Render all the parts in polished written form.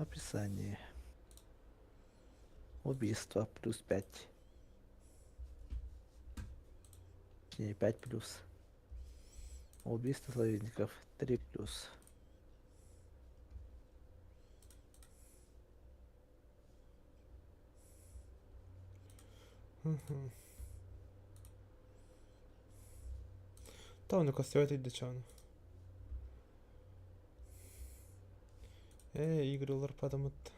Описание. Убийство плюс 5. Не 5 плюс. Убийство союзников 3 плюс. Tamam ne костювати чан. Игры олар падамытты.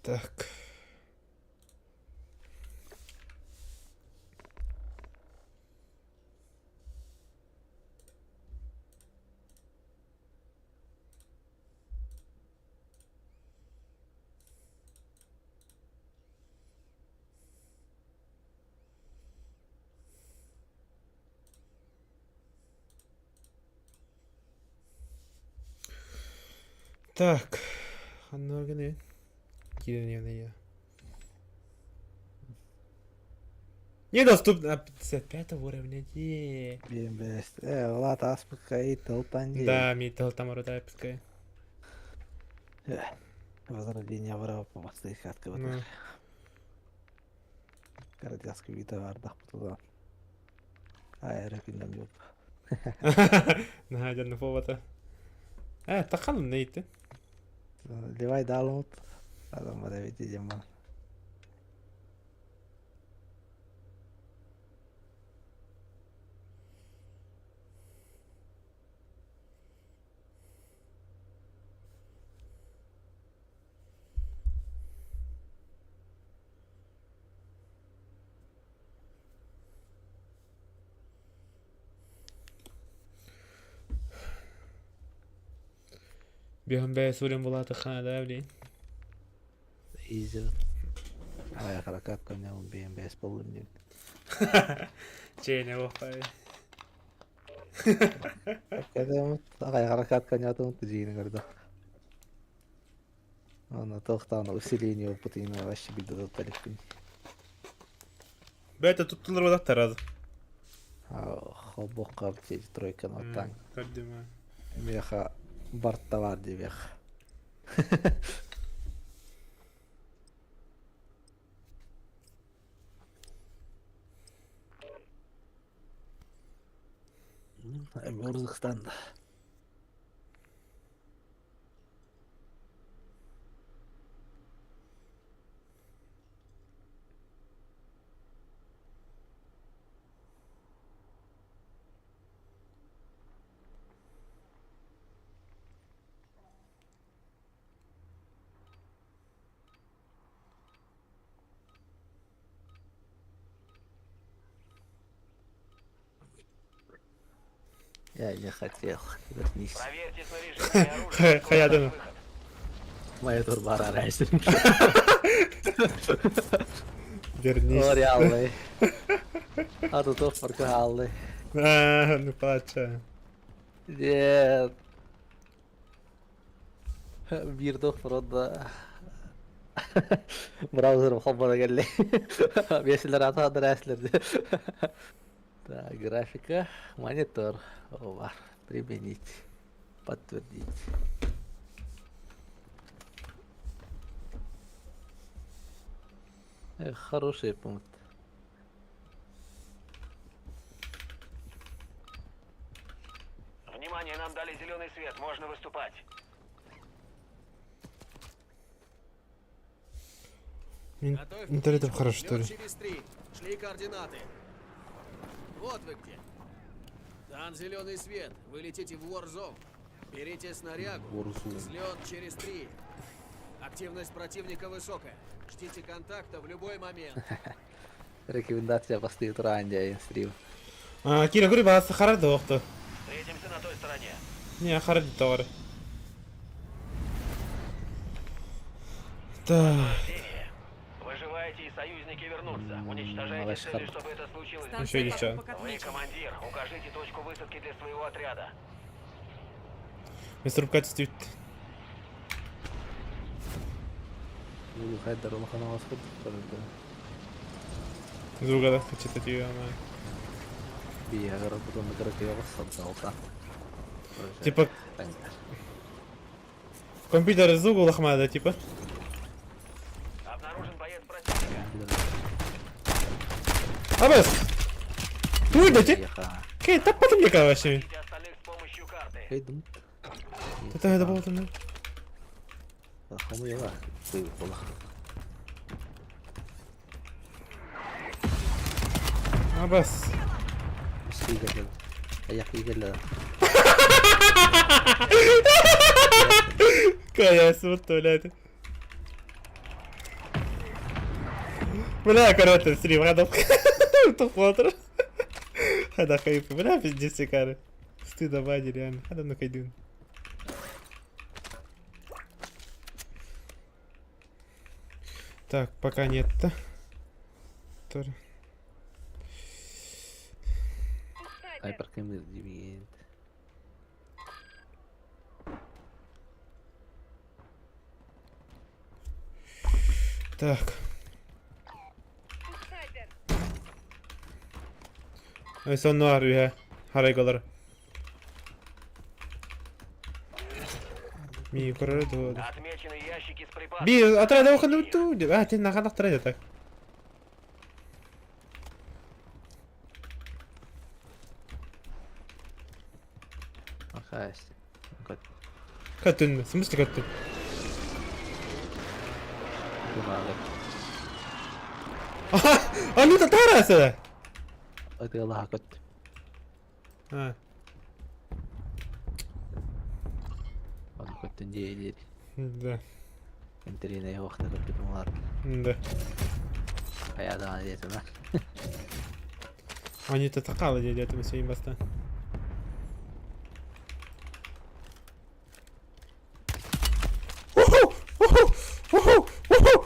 Так. Так. Анногene. Гиреневна я. Недоступно 55 уровня. Bien, best. Ollaan taas Италтан. Да, Митал Тамару Тайпская. Возрождение Европы. Вастыйка открыта. Коротяцкий вид vardı. Tuota. Aerokinnan jup. Nähdään jänne povata. Takhalun neitä. Livai dalmut. Adamma da vidiyeceğim ben. Bihun be suurin bulatı khana davli. Easy. Ayak harakat kanyamun benim baseball'un din. Çeyne vafay. Kaya mo, ayak harakat kanyatun tujini garda. Она тохтана усиление опытина вообще беда далеко. Бета tutulur vadak tarazı. Хобока аптеки тройка на тан. Kadima. Веха Барта vardı веха. Мурзыкстанда. Я не хотел. Вернись. Проверьте снаряжение оружия. Hayadını. Моя турбара раньше. Вернись. О, реальный. А тут оффер реальный. Ну пача. Нет. Bir de offerda. Browser محمد قال لي بيسأل هذا دراسة Да, графика, монитор, овар, применить, подтвердить. Хороший пункт. Внимание, нам дали зеленый свет, можно выступать. Интернетом хорошо, что ли? Через 3. Шли координаты. Вот вы где. Дан зеленый свет. Вы летите в Warzone. Берите снарягу. Взлет через 3. Активность противника высокая. Ждите контакта в любой момент. Рекомендация постоит ранее стрим. Кира, говори, вас харад вахта. Встретимся на той стороне. Не, харади товары. Так. Серия. Выживаете и союзники вернутся. Уничтожайте Малыш, цели, хат. чтобы это случилось. Еще есть что? Вы командир. Укажите точку высадки для своего отряда. Мистер в качестве... Буду хайдер улахана восход. Друга, да? Читать ее, она... Бия гарап потом на караке я вас отдал. Типа, компьютер из угла лохмада, типа. Обнаружен боец противника. Абес! Уйдете? Яха. Кей, та потом мне вообще. Ищите остальных с помощью карты. Хайдым. Это это было там. Хому яла. Ты пола. Абес. Стигал. Аяк игал. Кая смутно, блядь. Бля, короче, стрим, гадов. Тупотро. Хада хайп, бля, пиздец, кары. Стыдно, бади, реально. Хада ну хайдун. Так, пока нет-то. Хайпер кемир дивиент. Так. Ой, сон нуар ühe haraikollar. Мии король довод. Отмечены ящики с припасами. Би, отряд выходу тут. А, ты на ханах трейде так. Ахасть. Кот. Катын, в смысле катын? Думали. А ну татарасы! Это Аллах кот. А, Он кот индейди. да, Интерина его хна кот помлад. да. А я да это на. Они то такало делят этим своим баста. Уху! Уху! Уху! Уху!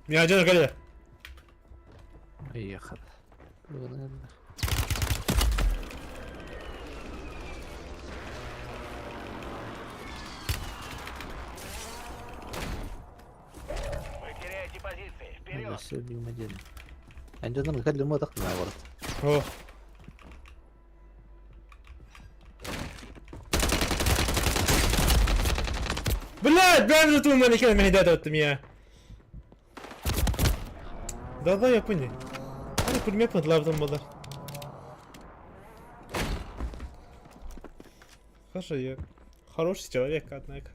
Я один горе. Ехал. Вы теряете позиции. Вперед. Все один. عندنا نخلي الموت اقنع ورد. О. Блядь, бежит у меня كده من هداية التمية. Да я понял. Они пулемет подлав там было. Хорошо, я хороший человек, однако.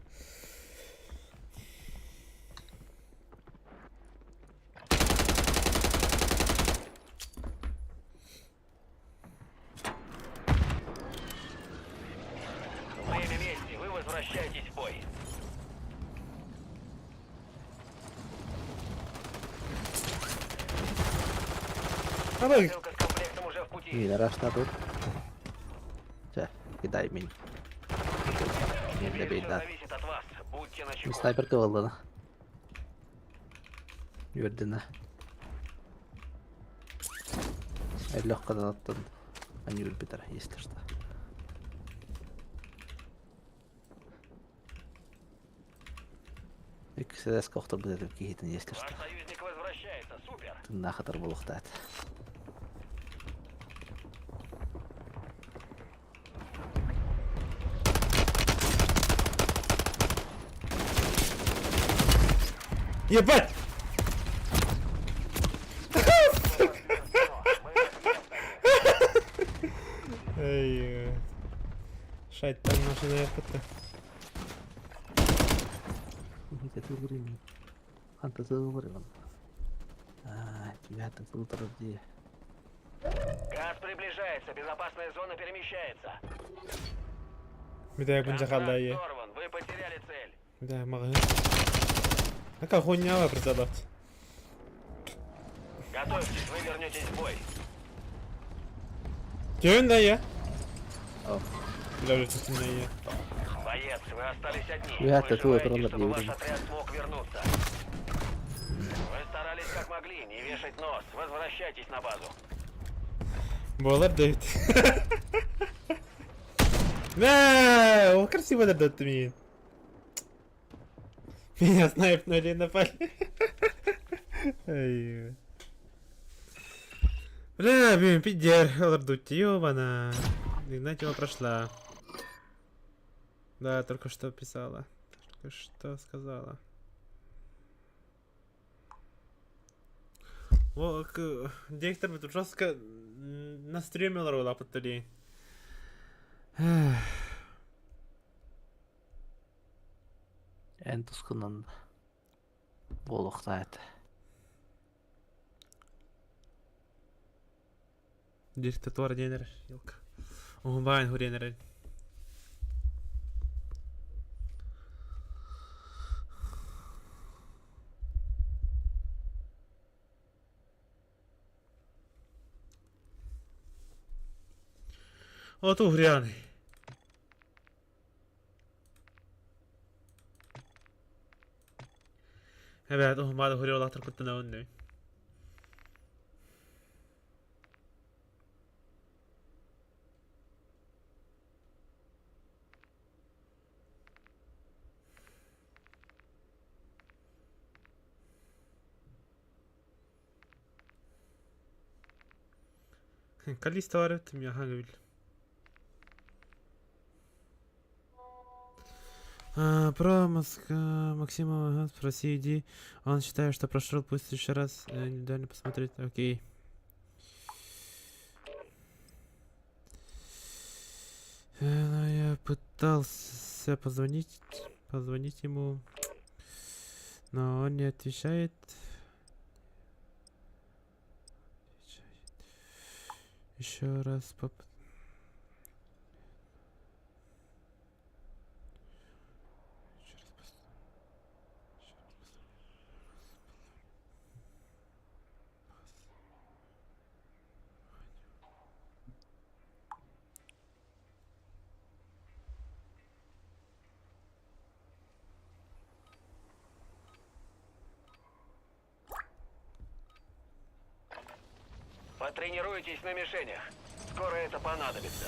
Время мести. Вы возвращаетесь в бой. А ну, Ссылка с комплектом уже в пути. Мина рашна тут. Все, кидай мин. Не Теперь добей, все да. зависит от вас. Будьте начеку. Снайперка валдана. Юрдина. Легко оттан. Они Юльпитер, если что. Иксэс кохта будет в Кихитен, если Ваш что. союзник возвращается. Супер. Нахатар булухтат. ебать! Эй, шать там машина это. Это время. Анта забыл. А, тебя так утро где. Газ приближается, безопасная зона перемещается. Mida kun se Контракт kalla ei. сорван, вы потеряли цель. Mida ma ka. Aga hunya призадат. Готовьтесь, вы вернетесь в бой. Тёнда я. О, Бля, что ты я. Боец, вы остались одни. Я Вы это твой желаете, промах чтобы не ваш видел. отряд смог вернуться. Вы старались как могли, не вешать нос. Возвращайтесь на базу. Болар Дэвид. Да, о, красиво дадут мне. Меня снайпнули на поле. Ай. Бля, блин, пидер, лордуть, ёбана. Игнатьева прошла. Да, только что писала. Только что сказала. О, директор бы тут жестко настремил лапотали. en tuskunnan volokta, että Diktator denir, yok. On vain hur denir. O tuhriani. Evet, oh maada huri olahtar kuttuna onnu. Kalista var ettim ya hangi bil. Про Максима спроси, иди. Он считает, что прошел, пусть еще раз индивидуально посмотреть. Окей. Я пытался позвонить ему, но он не отвечает. Еще раз Потренируйтесь на мишенях. Скоро это понадобится.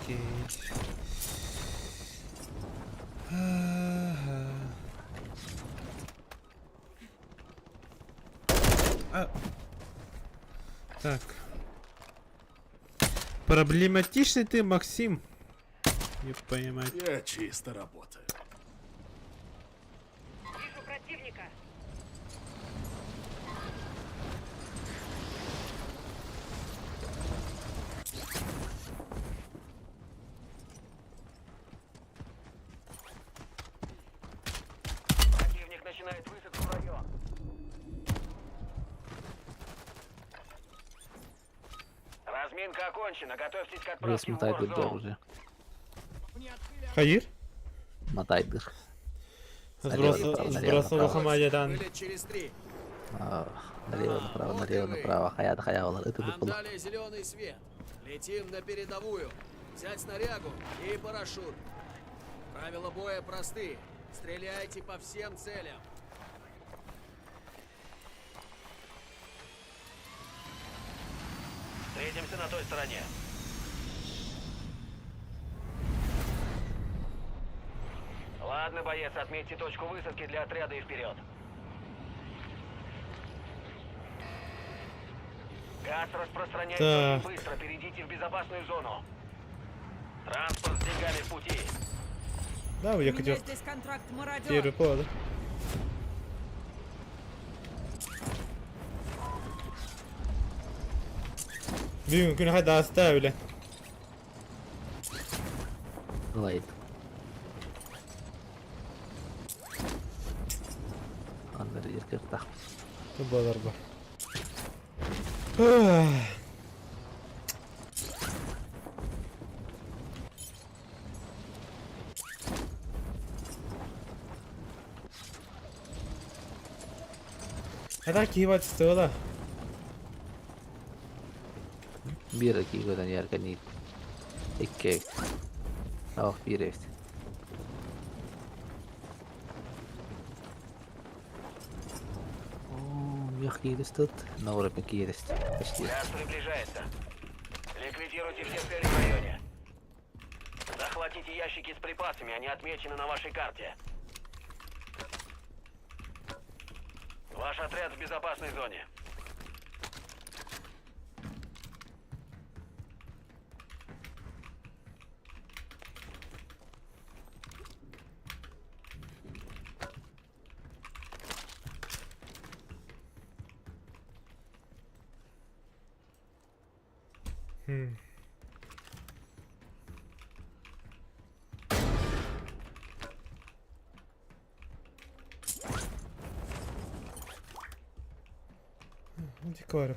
Окей. Так. Проблематичный ты, Максим. Не понимаю. Я чисто работаю. Вижу противника. Противник начинает высадку в район. Разминка окончена. Готовьтесь к отправке в resmetaydır Warzone. doğruca. Hayır. Mataydır. Сбросил Хамадядан. Вылет через 3. Налево, направо. Хаяла. Это Нам было. дали зеленый свет. Летим на передовую. Взять снарягу и парашют. Правила боя просты. Стреляйте по всем целям. Встретимся на той стороне. Ладно, боец, отметьте точку высадки для отряда и вперед. Газ распространяется Так. очень быстро. Перейдите в безопасную зону. Транспорт с деньгами в пути. Да, У я меня хотел здесь контракт мародер. первый повод. Блин, күн хада оставили. Лайт. Андар еркек тах. Тубалар бар. Ах. Hadi keyboard istiyorlar. Bir dakikadan yerken iyi. İki. Oh bir evet. Мех есть тут, на уровне есть. Почти. Газ приближается. Ликвидируйте все цели в районе. Захватите ящики с припасами, они отмечены на вашей карте. Ваш отряд в безопасной зоне. Декоры.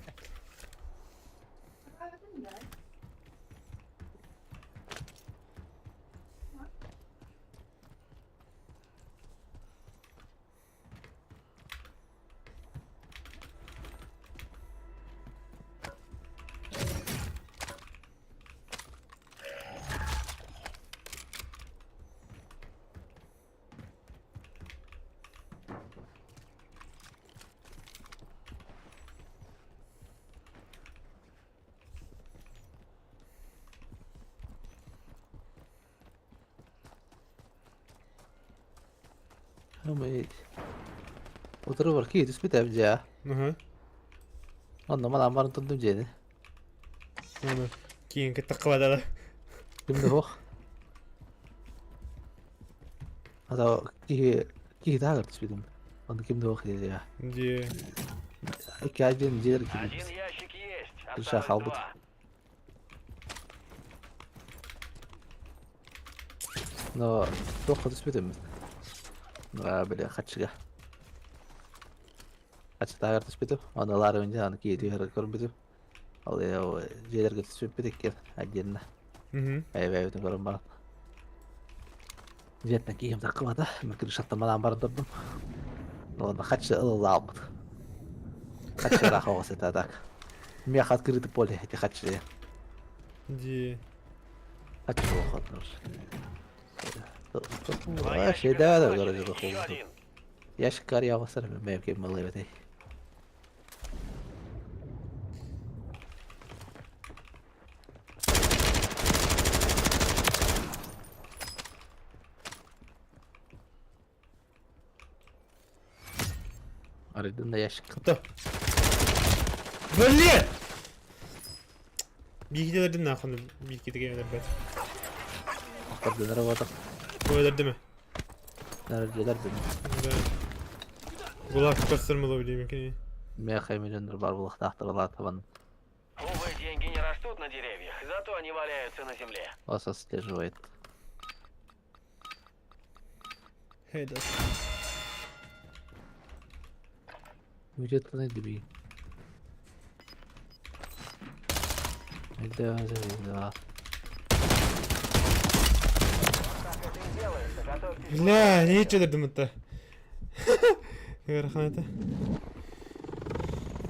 Ama iyi. Oturup var ki düz bir tepca. Ага. Ondan bana ambarın tuttum ceni. Аны кейинги тақвадала. Kimde bok. Hatta ki daha kırtıs bidim. Onu kimde bok dedi ya. Где? İki aycın ciğer Один gibi. ящик есть. Душа Осталось халбут. два. No, çok kırtıs bidim. Böyle kaçıga. Kaçı daha kırtıs bidim. Ondalar önce onu ki diyor kırım bidim. Alıyor o ciğer kırtıs bidik ki. Hacıyla. Угу. Evet kırım bana. Jet'le kiyim takmadı. Mümkün şatlamadan barındırdım. Onda kaçı ılığı almadı. Kaçı rahat olsa tadak. Мех открытый поле, эти хачи. Где? Хачи выходят. Два А, ящика şey daha da захвачены. görece Еще bakıldı. один. Yaş kar yağmasına mevki malı evet. Aradığında yaş Кто? Блин! Bilgilerdi nahunu bilgi gelirler bet. kırdığına vardı. Koyardı mı? Nereceler benim. Да. Kulak göstermeli bileyim ki. Меха миллионер бар был ахтарла табан. Увы, деньги не растут на деревьях, зато они валяются на земле. Вас отслеживает. Хейда. Где-то на дебри. Да. Ля, ne içedirdim hatta. Yarhanete.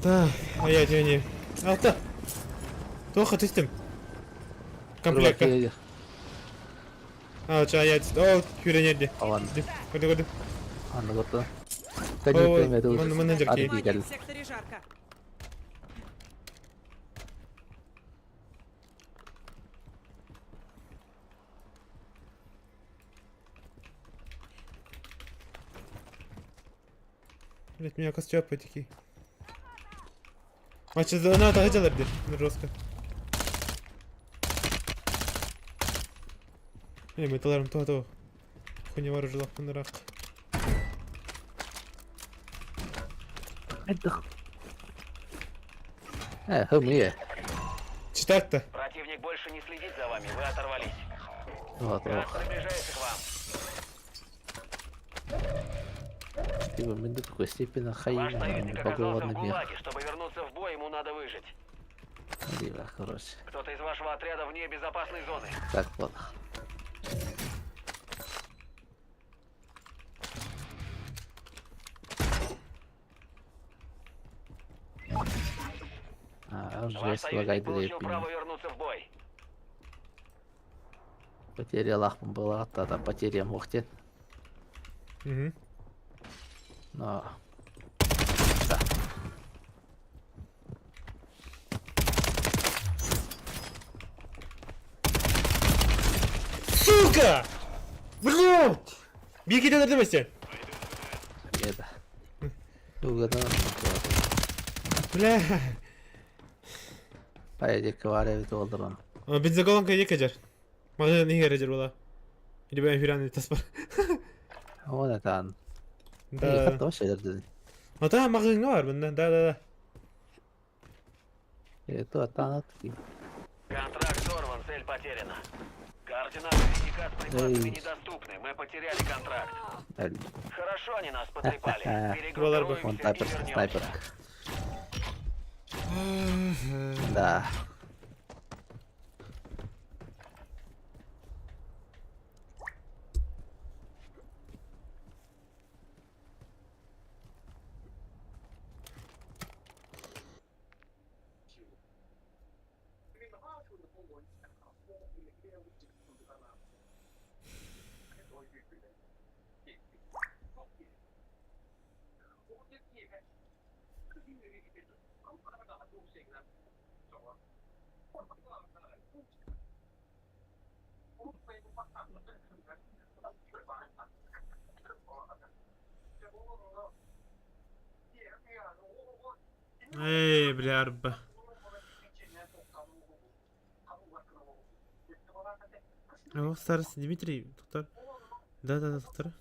Так, а я тебя не... Алта! Тоха, ты с тем? Комплектка. А, ча, я... О, Юрий, нет. Alan Ходи. anlattı. О, Kanı kıymet менеджер Hadi кей. bir Внимание, gel. в секторе жарко. Блять, меня костюм потеки. А че за она так делает, жестко. Не, металларым то. Хуйня вооружила панерак. Отдых. Хм, я. Читать-то? Противник больше не следит за вами, вы оторвались. Вот, Газ вот. приближается к вам. Типа, мы до такой степени Ваш хаим, союзник оказался в погодный мех. ГУЛАГе. Чтобы вернуться в бой, ему надо выжить. Так, короче. Кто-то из вашего отряда вне безопасной зоны. Так вот. Ваш Жесть, союзник лагай получил право дрепень. вернуться в бой. Потеря лахм была, тогда потеря мухтет. Угу. Но... Сука! Блядь! Беги до дымости! Это... Угадал. Бля. Поеди кваре долдырын. Бензоколонка не качар. Магазин не гережер была. Или ben filan tas var. O ne tan? Да. Katta o şeyler dedin. Ata magazin var bunda. Да. Это танат. Контракт сорван, цель потеряна. Координаты ледника с припасами Эй. недоступны. Мы потеряли контракт. Эль. Хорошо они нас потрепали. Он Перегруппируемся и тайпер, вернемся. снайпер. Да. Эй, бля, арба. О, старость Дмитрий, доктор. Да, доктор.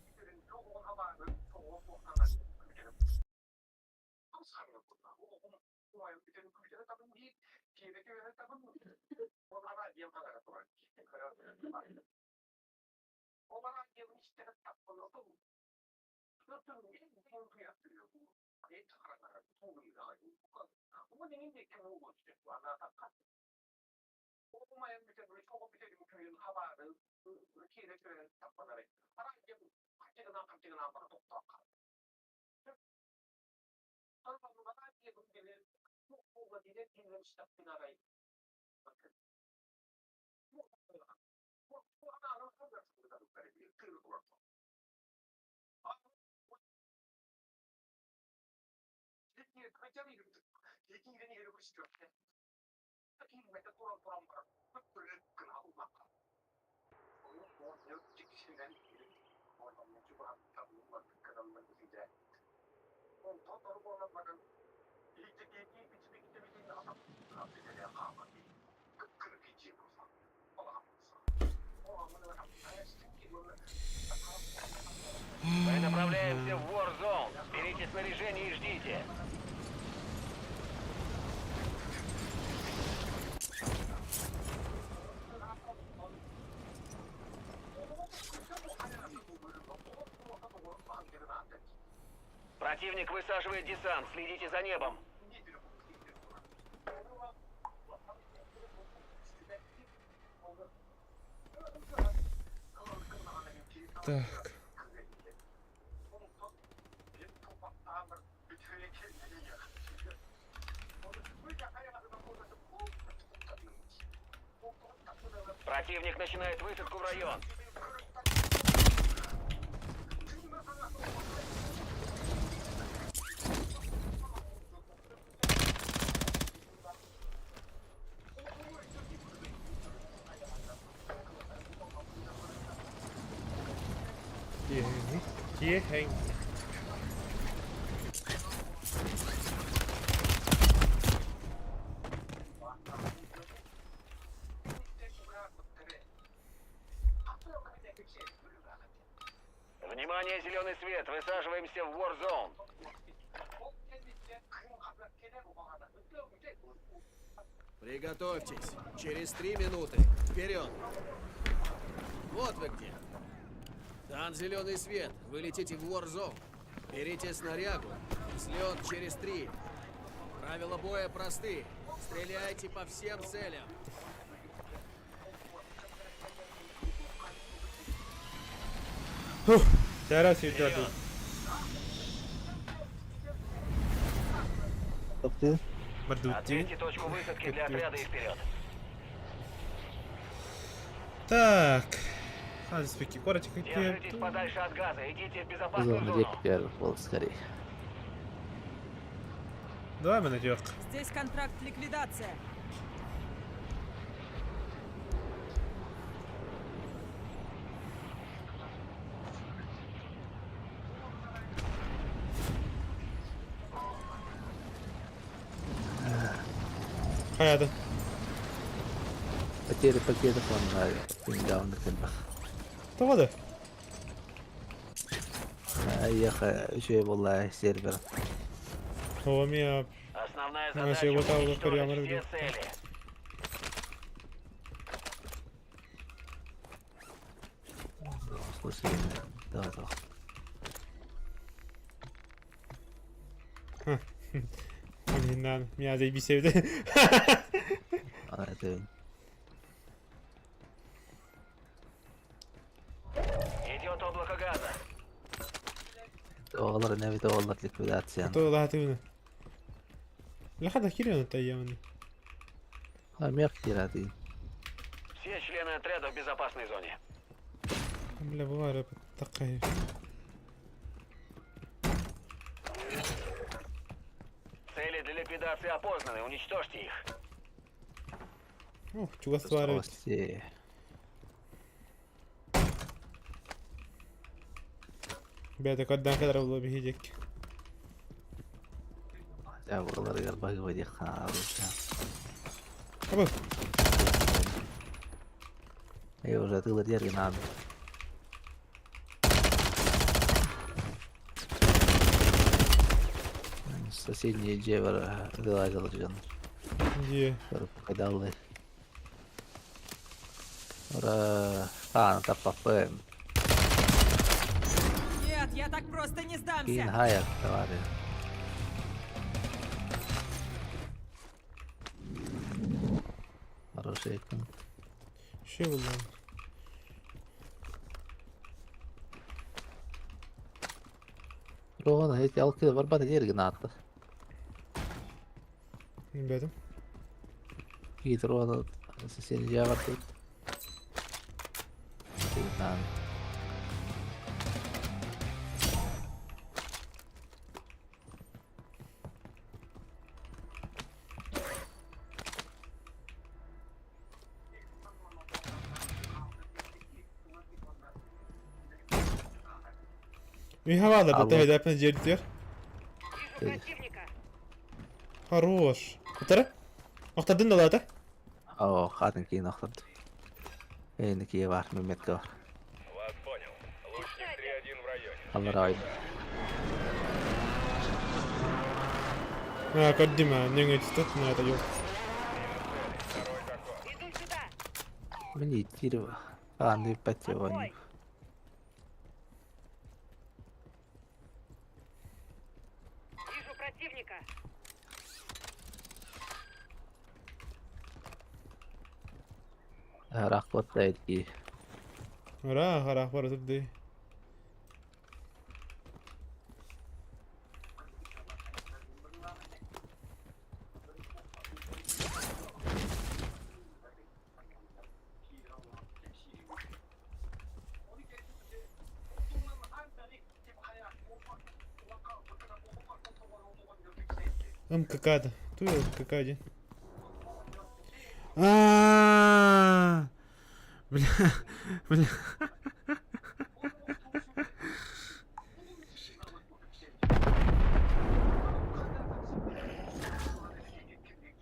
Мы направляемся в Warzone. Берите снаряжение и ждите. Противник высаживает десант. Следите за небом. Так. Противник начинает высадку в район. Тихо. Внимание, зеленый свет. Высаживаемся в Warzone. Приготовьтесь. Через 3 минуты. Вперед. Вот вы где. Там зеленый свет. Вы летите в Warzone. Берите снарягу. Взлет через 3. Правила боя просты. Стреляйте по всем целям. Фух, зараз ребята. Стоп ты. Мадути. Ответьте точку высадки для отряда и вперед. Так. Надо спики. Коротко, Держитесь подальше от газа. Идите в безопасную Зона зону. теперь был скорее. Давай мы наверх. Здесь контракт ликвидация. Hayata. Потери пакетов он недавно кемпах. Tamam da. Ехай, еще и والله сервер. هو مية. Основная Ну, если задача вот так вот уничтожить прямо все рыбу. цели. Слушай, да. Блин, надо. Меня заебись sevdi. А, это Идет облако газа. والله نبي والله ليكويداتسيون. То латывно. لحد كيلو انت ايامنا. ما كثير هذه. Все члены отряда в безопасной зоне. بلا بوارب تقهر. Цели для ликвидации опознаны. Уничтожьте их. اوه شو اسوار. Кости. بيتك قدام كده والله بيهيجك. يا والله رجال باقي ودي خارج. ابو ايوه уже تقدر يرجع نعم. Соседние джевер вылазил джен. دي Покидали. Ура. Ну так папен. Нет, я так просто не Кин сдамся. хайер, товарищ. Хороший пункт. شو والله. Рона, эти алки варбата يرجع نعطى. بيتم. Кит Рона. Соседние джевер тут. Нعم. مين هذا الله. بتاعي ده ابن جيرتير. Вижу противника. хорош. ترى وقت الدنيا لا ده. О, хатин кин охтад. Эйн ки var med метка. Вас понял. Лучник 3-1 в районе. Allah رايد. ما قدمها نيجي تستثنى هذا يوم. Иду сюда. Мен итир. Не патевань. Бой. Вижу противника. راح قطع ки. راح برا تبدي. какая-то. Ту какая-то. Бля, бля.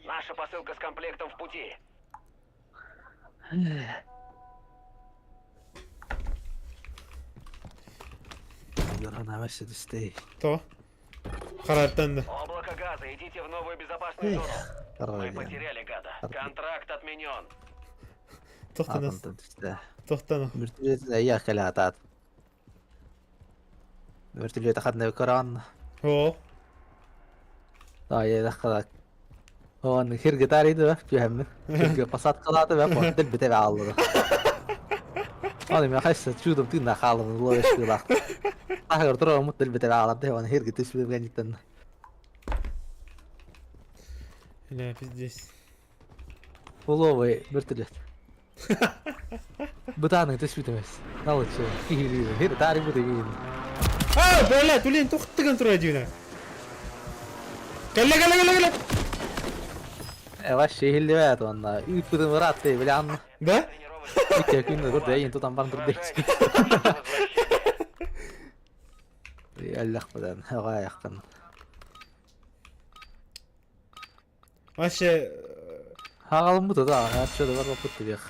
Наша посылка с комплектом в пути. Рона меши дистей. То. Харатанда. Облако газа. Идите в новую безопасную зону. Мы потеряли гада. Контракт отменен. Tohtanız. Işte. Tohtanı. Vürtülüğü اياه كلها تعال. Vürtülüğü اخذنا بكران. هو. طيب دخلك هو ان خير جتاري ده فهمني قصات قلاته بقى فوق البيت تبع الله انا ما خش شو ده بتينا خالص الله يشفي الله اخر ترى مت البيت تبع الله ده وانا خير جت تشوي بقى جدا لا пиздец. والله وي برتلت بتاعنا تشوي تمس ناوي شو هي تعرف بتمين بلات ولي انتو خطك تراجعنا. كلا. واش هي اللي بات وانا يفوت مرات بلي عنا ده؟ كنا قلت عين تو تنبان ترديك يلا خدنا غاية خدنا واش ها الموت ده هات شو ده برا فوت يا اخي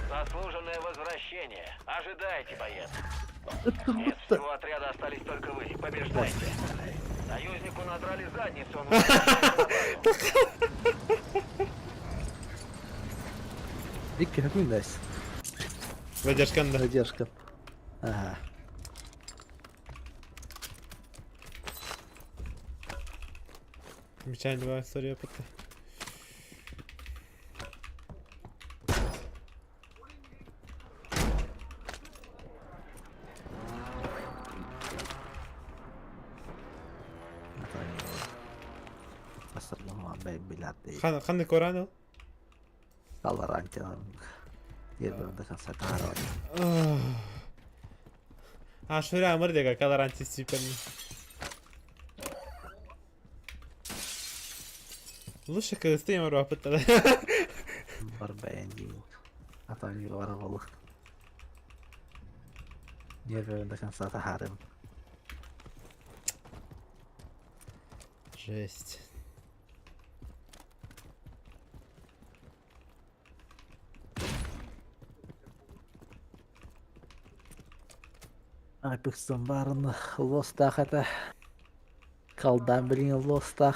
Заслуженное возвращение. Ожидайте, боец. Из всего отряда остались только вы. Побеждайте. Союзнику надрали задницу, он ديك كيف مين ناس Задержка да. задержка ага Печальная история опыта. بس اللهم عم بلاد دي خلني كورانا. الله رانك يبقى بدك سكارة Шуря мордека, когда раньше степенно. Лучше когда стоим ропот тогда. ب40 جيم أعطاني ورا والله يبقى بدك ساعة حارم Жесть. Apex barın Lost'ta hata kaldan bilin Lost'ta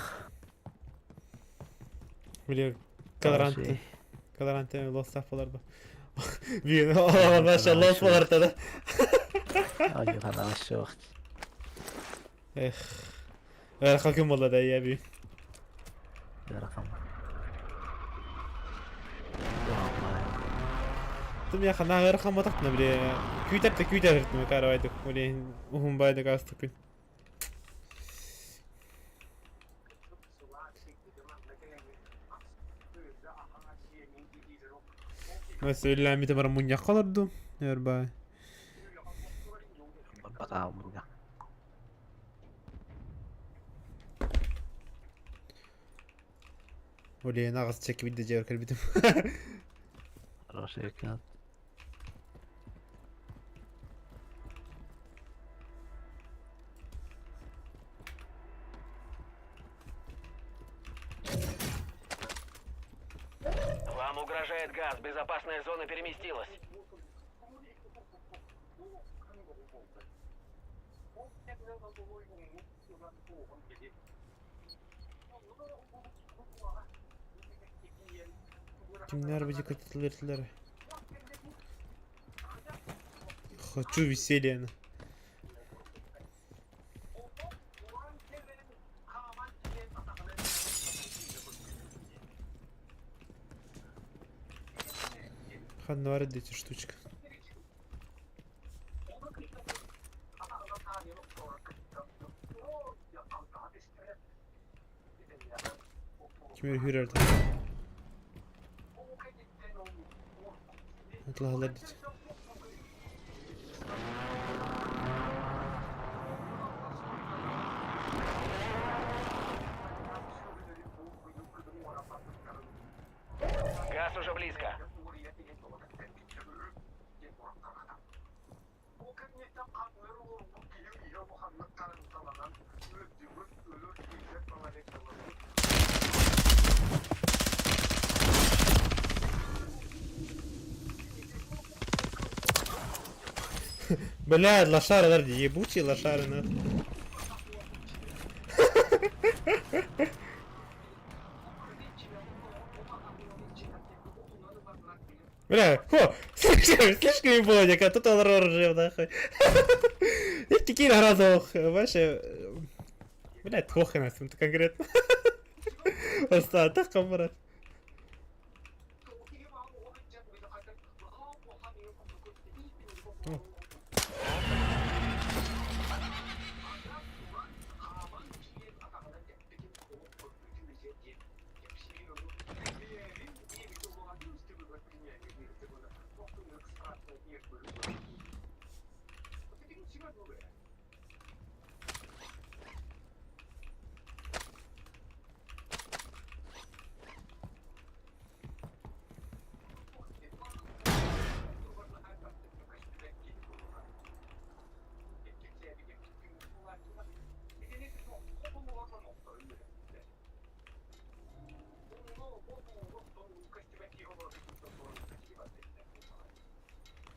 Блин, Калоранте лост апаларда. Блин, машалла апаларда да. Ay hana aşağı Халким والله ده يا بي. ده رقم تم يا خنا غير رقم ما تقنا بلي كويتر مكارا وايدك ولي وهم بايدك استكن. بس إلا ميت مرة منيا قلردو يرباي. بقى منيا ولي ناقص تشيك بدي جاور كلبتم. راشي كانت Вам угрожает газ. Безопасная зона переместилась. Kimler bizi katılırlar? Хочу веселья. Ладно, варить эти штучки. Kimler hürerdi? Atlahalar dedi. Газ уже близко. Блядь, лошары, дорди, ебучие лошары, на. Бля, слишком ебоник, а тут он рожев, нахуй. Эти киль разок, ваши... Блядь, хохи нас, это конкретно. Остаток, камрад.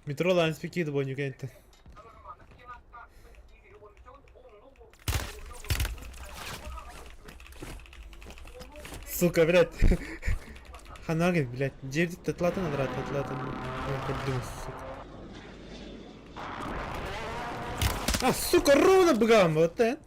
Метро лайн спики до боню кенте. Сука, блядь. Ханаги, блядь. Джерди татлата на драт, татлата на... А, сука, ровно бгам, вот это.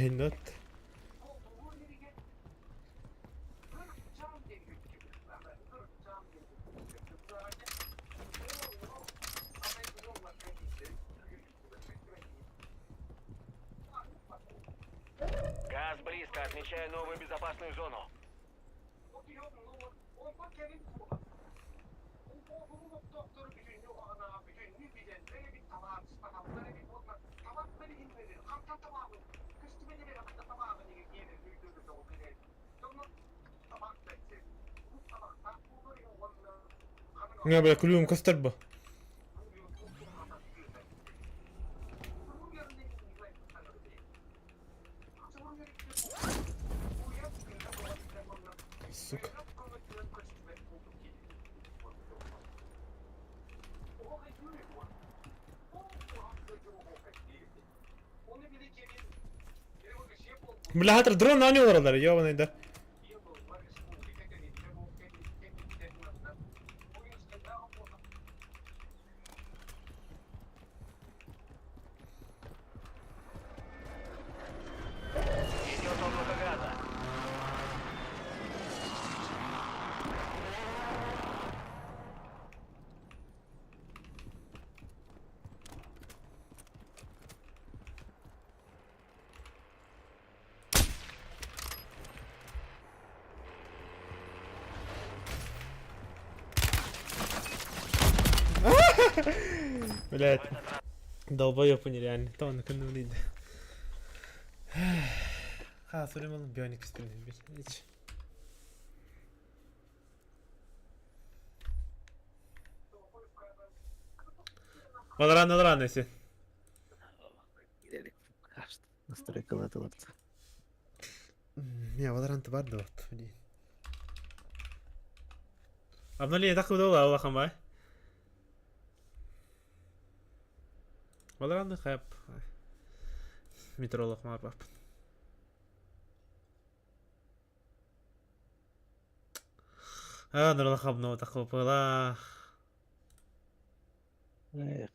Not. Газ близко, отмечаю новую безопасную зону. Я, бля, клюем костерба. Сука. Бля, хатыр дрон на него оралар, ёбаный, да. Идет облако газа. Блядь. Долбоёб нереально. То он накануне влит. Ха, сурим алın biyonik istedim bir. Hiç. Valorant nesi? Gidelim. Kaçtı. Настройка atılırdı. Ya Valorant vardı o. Обновление такое было, Аллахам бай. Valorant'ı kayıp. Metrolog var bak. Нұрлы қабыны отақы бұла.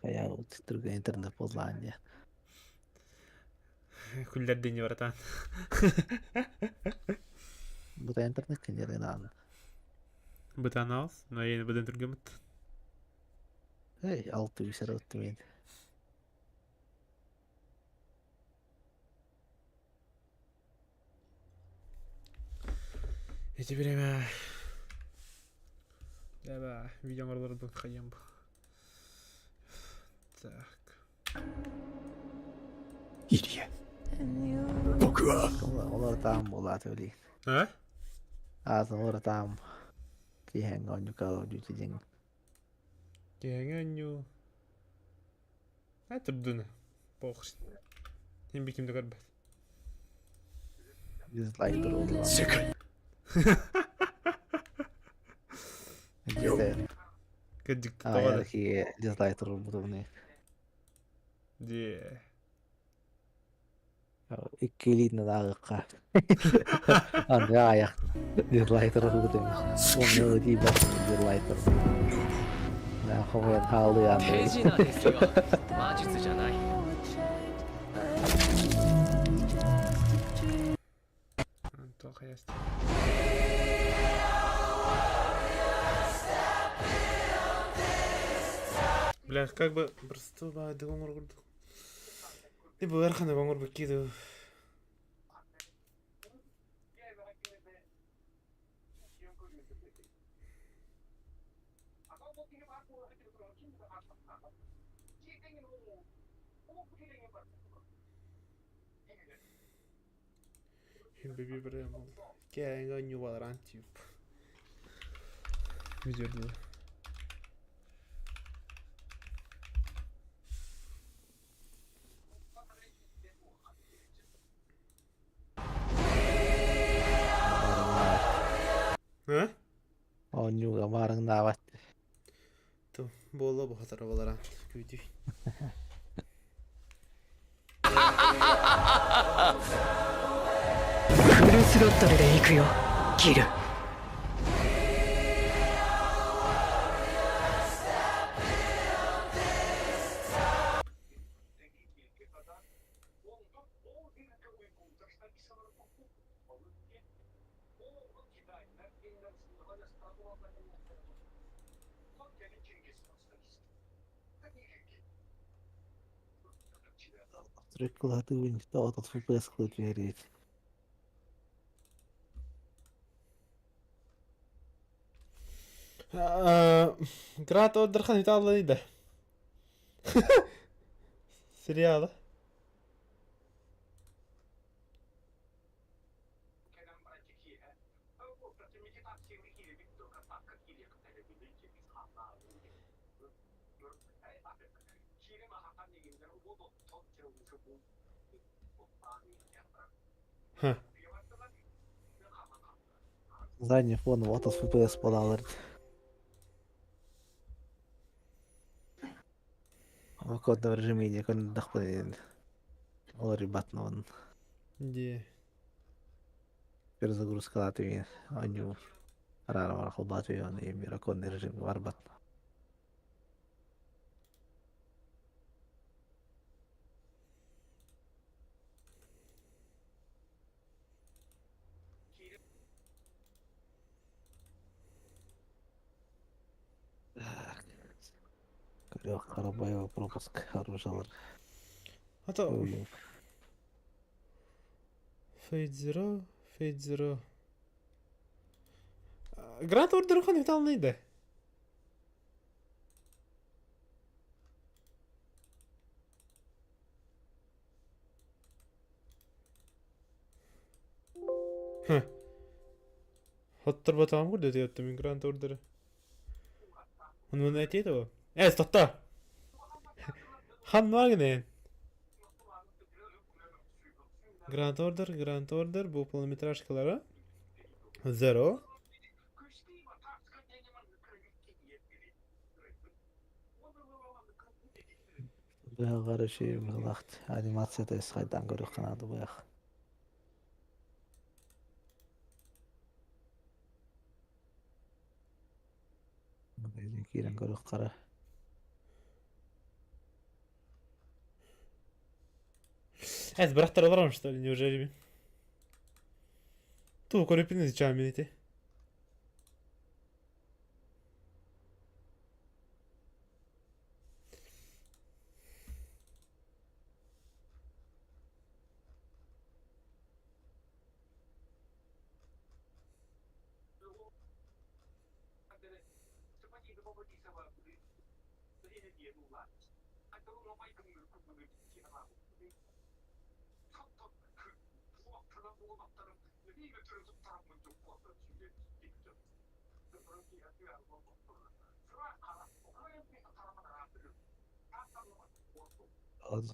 Kayak uçturga internet pozlanya. Күлдерден не баратан. Bu da internet kendilerine aldı. Бұтан алыз, но ені бұдан түрге мұт. 600 lira öttü beni. Эти время... Да, видео марлары был хаем. Так. Idiot. Onlar tamam bulat öyle. А? Ağzını tamam. Kihen gonyu kalau cuci jeng. Кеңеню. Атырдыны. Похож. Hem bir kimde galiba. Dislike duruldu. Секрет. Güzel. Кадик, я такие дизлайтеры будовные. Де. Иккилитна дагыкка. Анда аяк дизлайтер будовные. Он не типа дизлайтер. Да, ховен халды анда. 手品ですよ魔術じゃない Плохо есть. Бля, как бы просто да гонгор. Либо верхана гонгор бакиду. Беби прям. Кенга не валорантив. Видео. А? Он юга марың дават. То боло bu хатар валорант. Күти. フルスロットルで行くよキル Трекклаты вынес, да, вот FPS хоть верить. Град Ордерхан италлы да. Сериала. Ха. Задний фон, вот от FPS подал. В кодном режиме не кон доходит. О, ребят, но он Де. перезагрузка латвии. Аню рано мархал батвии, он и мироконный режим варбат. Легкий боевой пропуск оружия. А то Fate Zero. Град Ордерхан италлы да. Ха. Хоттор батам гурда диеттим Гранд Ордер. Он не айтеді. Стопта. Хан вагнен. Grand Order bu полнометражкалары. Zero. Бая каршы мылакт анимацияда сайдан көрүп канады бая. Бәйден кирен көрүп кара. Браттар оларам, что ли, неужели? Ту корепины за чами эти.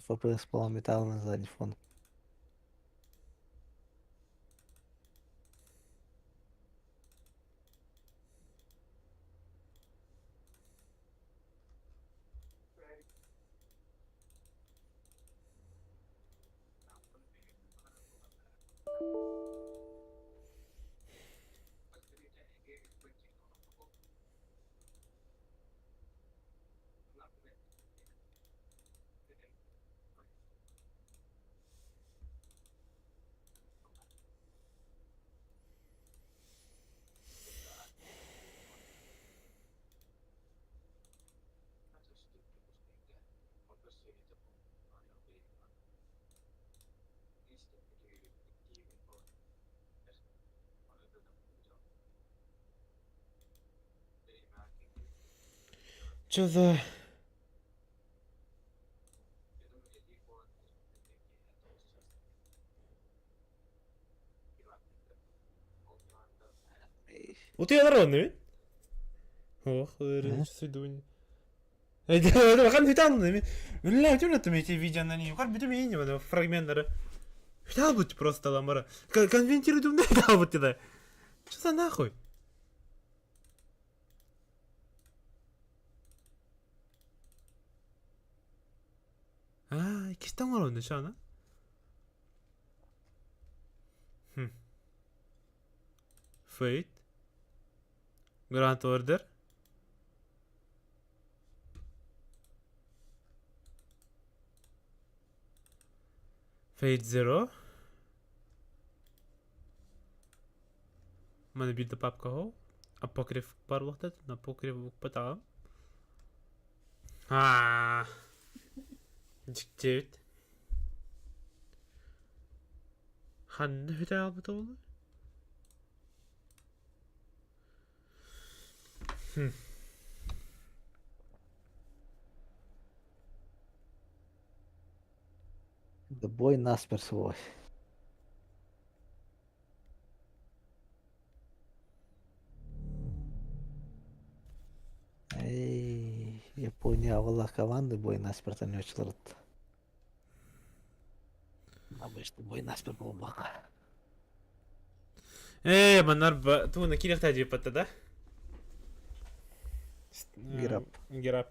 FPS полнометражный задний фон. Чё за... Вот я народный. Ох, свидуни. Bakın bir tane mi? Ünlü acaba эти видео на ней. Как бы ты меня не фрагменты. Взял бы просто ламара. Конвентируй думай, дал бы тебе. Что за нахуй? İkisi de var onda şu an. Fate. Grand Order. Fate Zero. Mana bir de papka ho. Apokryf бар вақта, Apokryf букпа тағам. Диктейт. Ханны хүтә албыты олы? Да бой наспер свой. Эй, Япония авала команды бой наспер ойночулар. Обычно бой наспер болмак. Манар туына керек тәжіп бітті да? Гирап. Гирап.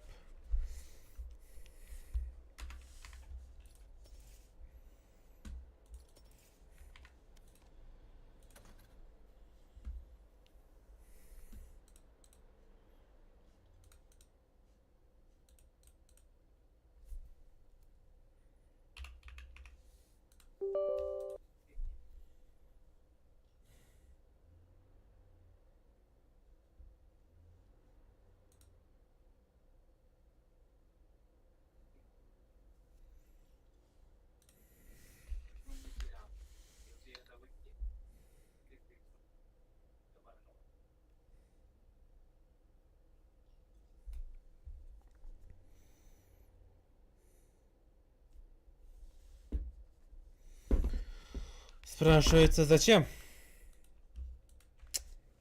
Спрашивается, зачем?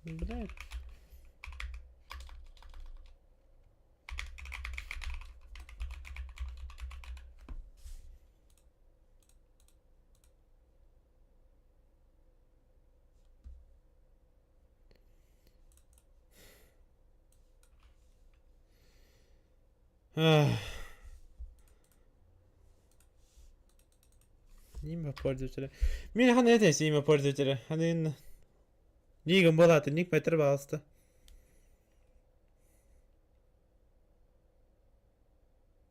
Блядь. Имя пользователя. Мен хана этес имя пользователя. Хана Нигам болатын, ник метр балысты.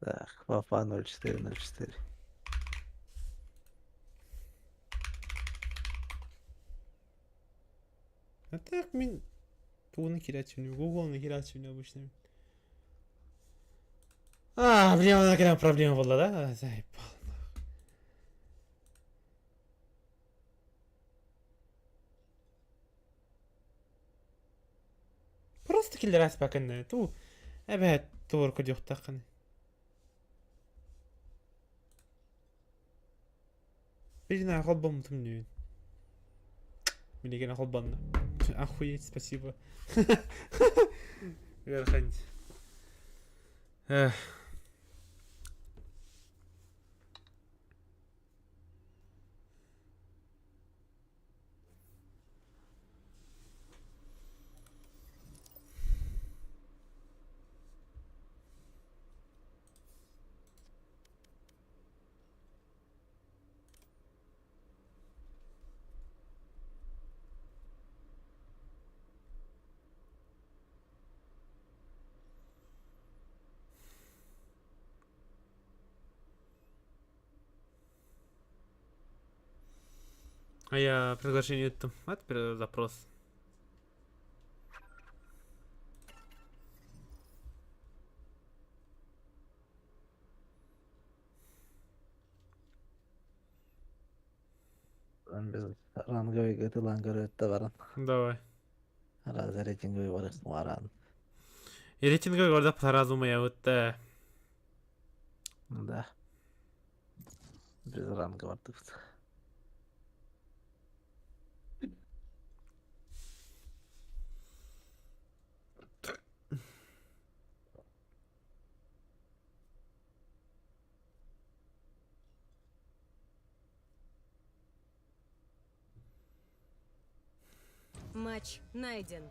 Так, Папа 0404. А так мен туны кирачивни, Google-ны кирачивни обычно. Блин, она проблема была, да? Заебал. Просто киллер аспаканна. Ту абат тур кодюк такын. Видно, холбом тумню. Мне холбанна. Охуеть, спасибо. Верхань. А я приглашение там. А теперь запрос. Biz rangoy götü lan görütte varan. Давай. Razı reçin göy varık varan. И рейтинга горда сразу моя вот Да. Без ранга вартывся. Матч найден.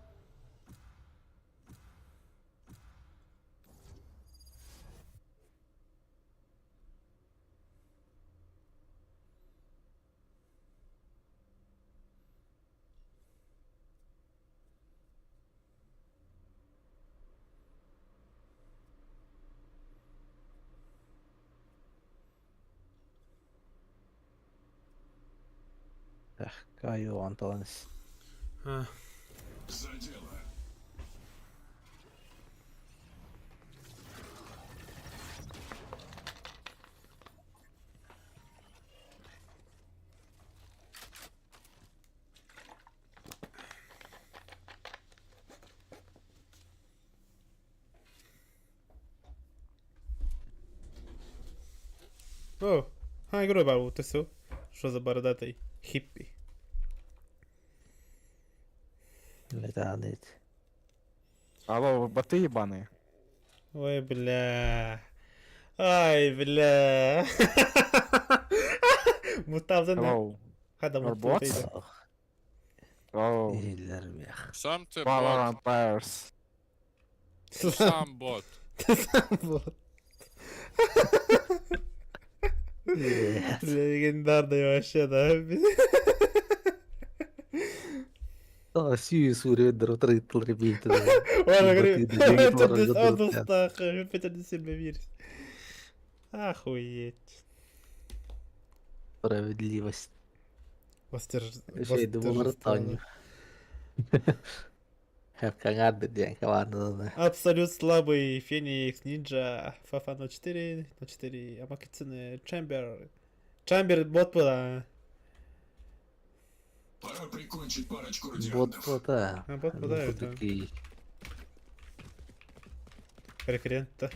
Каю Антонис. А, О, игру бару, ты все? Что за бородатый хиппи? Ветанить. Алло, вы боты ебаные. Ой, бля. Ай, бля. Мутавдан. Hello. Хада Robots? мутавдан. Oh, İyiler mi ya? Сам ты бот. Valorant players. Сам бот. Вот. Yes. Легендарный вообще, да? Aa, Sirius vuruyordur o tırıtıl repeat'ı. Он говорит, Batıydı, это Zenit var, он Zenit var. устах, это не сильно верить. Охуеть. Справедливость. Şeydi bunları tanıyor. Hep kanardı diyen kavandı. Абсолют слабый Феникс, Нинджа, Фафа 04, 04, Амакицины, Чамбер. Чамбер бот была. Пора прикончить парочку Bot радиантов. bota. А, bot bota, evet. Buradaki Рекрента.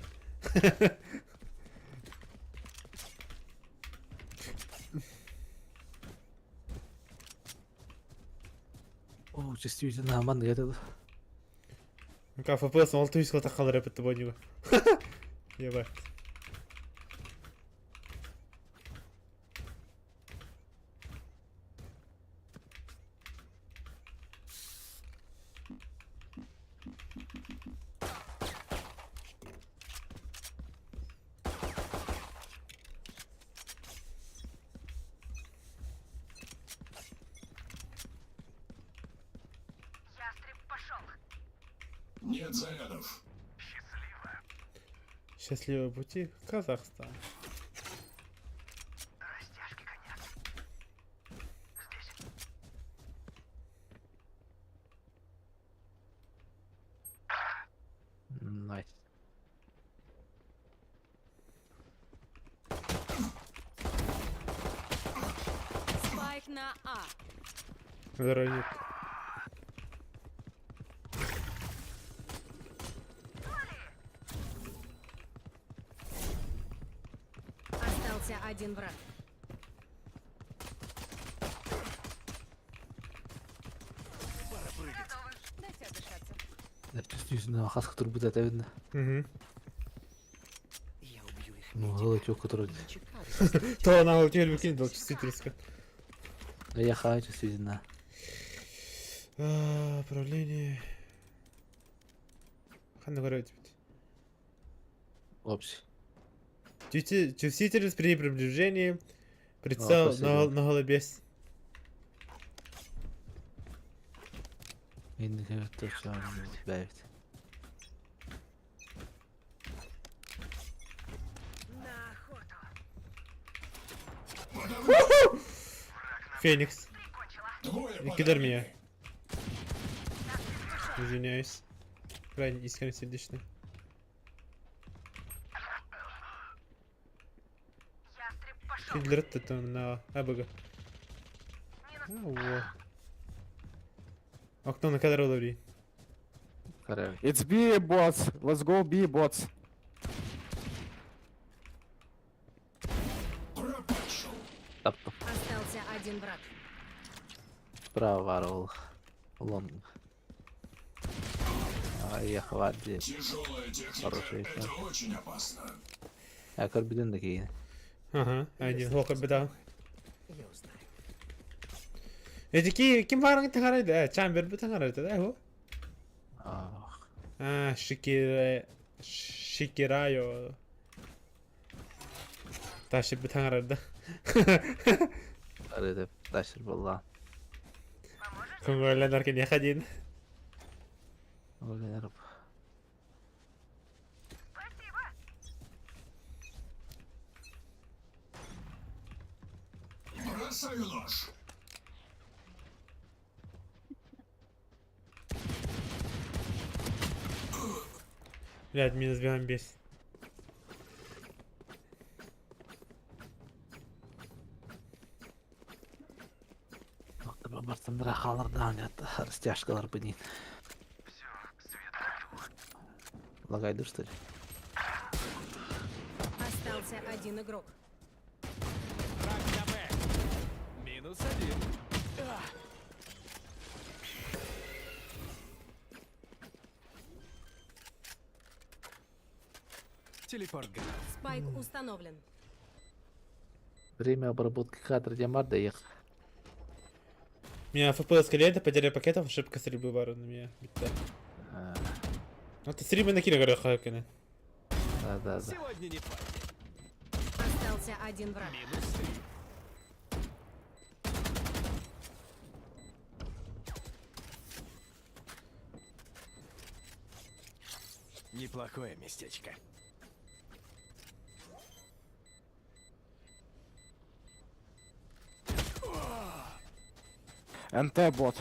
О, действительно, аман этот. Как ФПС, он туй сколько тахал рэп это боню. Ебать. Нет зарядов. Счастливого пути, Казахстан. Найс. Спайк на А. Здоровье. Остался один враг. Дайте отдышаться. Действительно, хас, который будет это видно. Угу. Ну, голотек, который... То она вот теперь выкинул чувствительно. А я хаю, действительно. Управление. Ханна говорю тебе. Опс. Чувствительность при приближении. Прицел спасибо. на голубес. Yeni evet şu an evet. На охоту. Феникс. Двое Кидар меня. Извиняюсь. Крайне искренне сердечно. Кидлер это на Абага. Во. Окно на кадр удобрей. Хорош. It's B bots. Let's go B bots. Пропащил. Таптım. Остался один враг. Справа var ol. Ulan. Ay hadi. Тяжелая техника. Хороший экран. Это очень опасно. Ya karbiden de yine. Ага, один. О, капитан. Эти ким варан тахарайды? Чамбер бу тахарайды, да, хо? Ah. Шикирайо. Taşı bir tane aradı. Arada taşır valla. Kongoylar derken yakadın. Öyle yarım. Бросаю нож. Блядь, минус бегом бесит. Nokta babarsın bırak alır da hani hatta растяжкалар бы не. Лагай что ли? Остался один игрок. Спайк установлен. Время обработки кадра Диамарда их. Меня FPS калета, потеря пакетов, ошибка стрельбы ворон на меня. Бита. Ну ты стрельбы на киля говорю, хайкана. Да. Остался один враг. Неплохое местечко. НТ бот.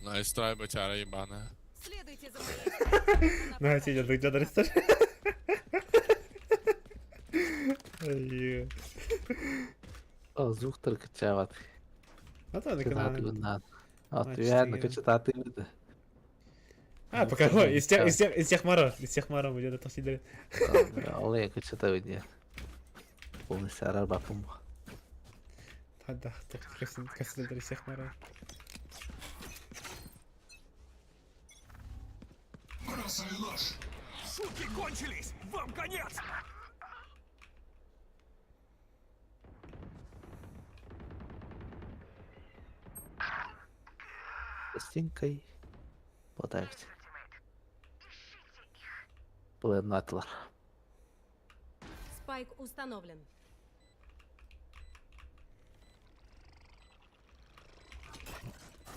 Nice try, бочара ебаная. Следуйте за моей. На, сидят, ты где-то рестор. Ай, O zuhtur kıçavat. вот это Kıçatı канал. bundan. At Значит, верно, я- kıçatı mıydı? А, пока, ой, из тех моров где-то там сидели. Olaya kıçatı oynuyor. Bunu sarar bakım. Да, кассетер из тех моров. Бросаю нож. Шутки кончились! Вам конец! Стенкой. Подавить. Планатlar. Спайк установлен.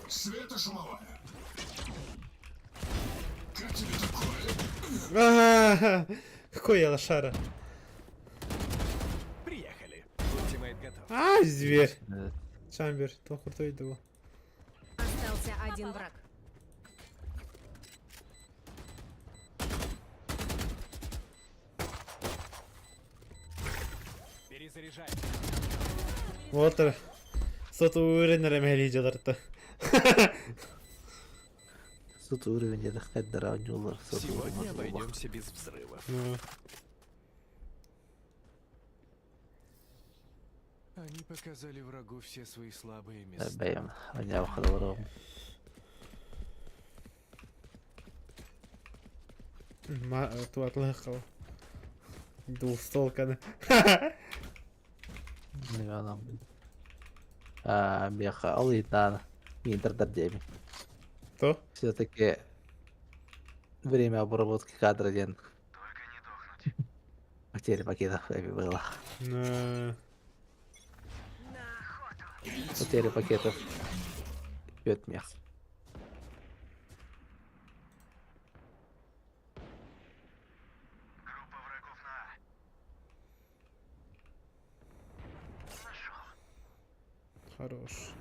Светошумовая. Как тебе такое? Какой я лошара. Приехали. Ультимейт готов. А, зверь. Evet. Чамбер, то крутой его. Остался один враг. Перезаряжай. Вот. Соту ürünlere heliyorlardı. Süt uğrayınca da kadar oynuyorlar. Сегодня обойдемся без взрывов. Ну, Они показали врагу все свои слабые места. Benim. Oynağı kadar ту отлыхал. Двухстолка. Ne adam. Беха, алыйтан. Интердер деми. То? Все-таки время обработки кадра ден. Потеря пакетов эми было. Потеря пакетов. Пьет мех. Хорош.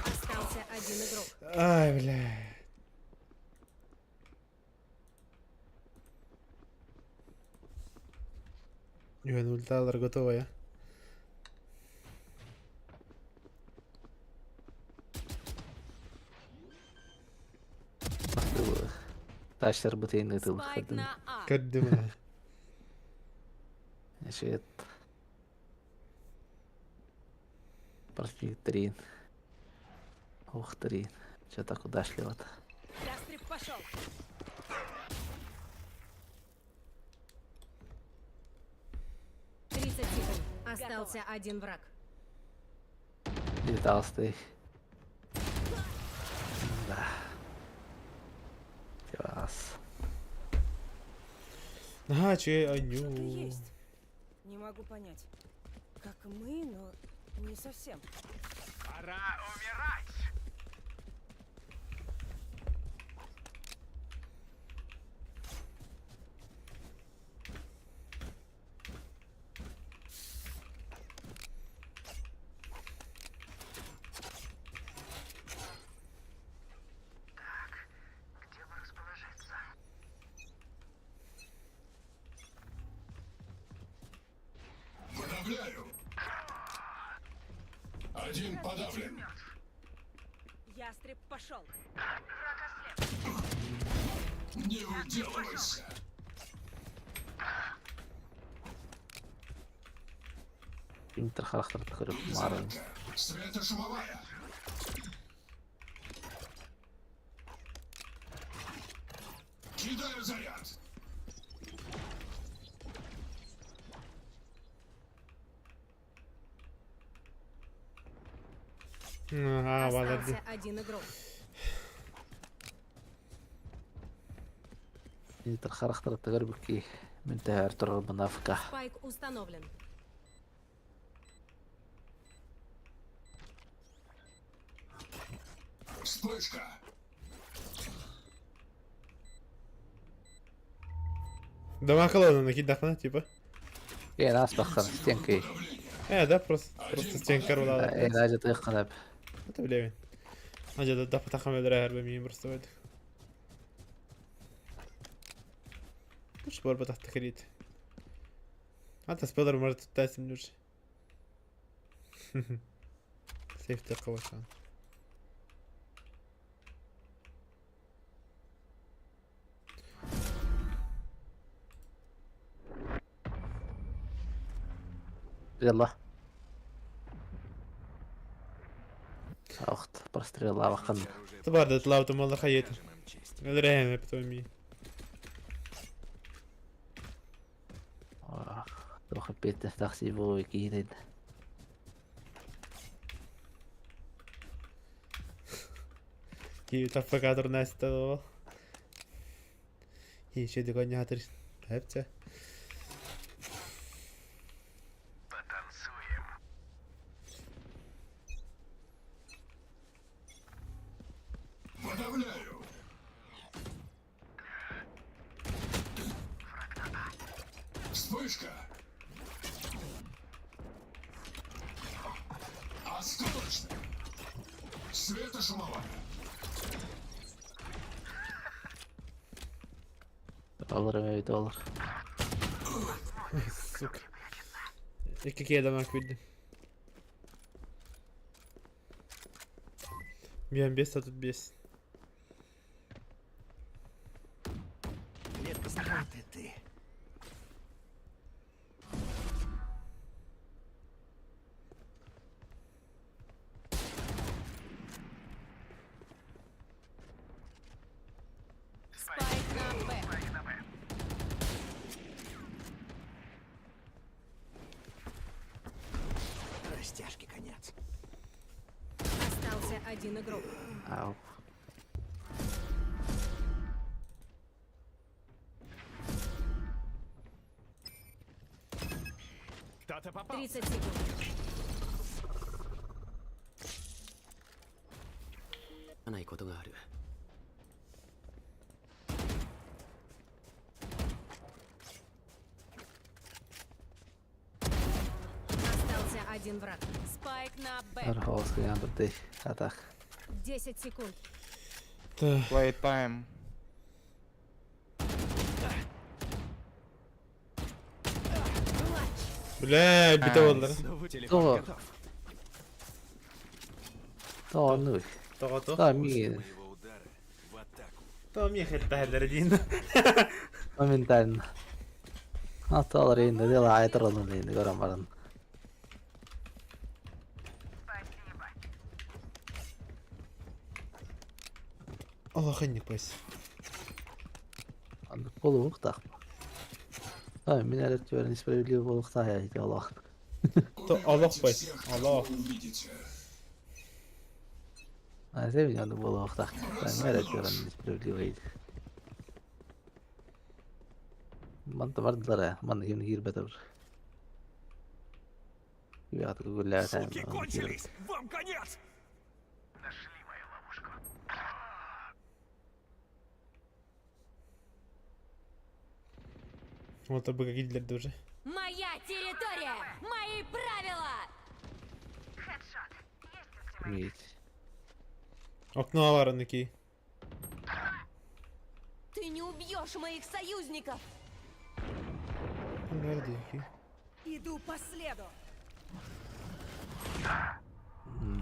Остался один игрок. Ай, бля. Його ульталер готова. Taşlar bıtayın atıldı. Спайк на А. Каддима. Значит. Просвитерин. Ух, трин. Что-то куда шли вот. Ястреб пошел. Тридцать секунд. Остался один враг. Летал ты. Да. Класс. Ага, че Что-то аню. есть. Не могу понять. Как мы, но не совсем. Подавляю. Один подавлен. Ястреб пошел. Не выделывайся. Интер характер такой марин. Зарядка. Светошумовая. Кидаю заряд. Ага, ладно. Остался один игрок. Интер характер تجربك من تهار ترغب منافقة. Спайк установлен. Вспышка. Дома колонна накидахна, типа. إيه ناس بخر ستينكي. Да, просто стенка рулала. إيه لاجت يقلب. Это блин. Аджа да فتح من الرهر بمين برستويد. مش بور بتحت تكريت. حتى سبيدر مرة تتاسم نوش. سيفتي قوة كان. يلا. أخت прострелила وخن. تبارد طلعوا تم الله خيته. الرهن بتومي. Då خبيت تحسي بو كيدين. كي تفك هذا ناس تو. هي شيء دقوني هاتر. هبته. Подавляю. Вспышка. Осколочный. Светошумовая. $1 Сука. И какие дамаг видно? Бьем без, а тут без. Спайк на Б. Растяжки конец. Остался один игрок. Ау. Кто-то попал. 30 секунд. Остался один враг. Спайк на Б. Арховский я بدي атак. 10 секунд. Play time. Плач. Блядь, бите onları. Doğru. Doğru. Toqoto. Tamam iyi. Tamam يخد هالر دين. Momentan. Hatalar yine de ayetlerini yine göremem. Allah خنيك بس. Boluk da. Tamam minaret gören isprebiliyor boluk da ya hiç Allah. Allah Убивайте бай. всех, Allah. кого увидите. Ha sevmiyorum boluk da. Ben minaret gören isprebiliyor hiç. Man da vardılar ya. Man yine gir beter. Ya da güller sen. Вам конец! Вот это бы какие уже. Моя территория! Мои правила! Hiç. Окно var ondaki. Ты не убьешь моих союзников! Nerede ki? Иду по следу.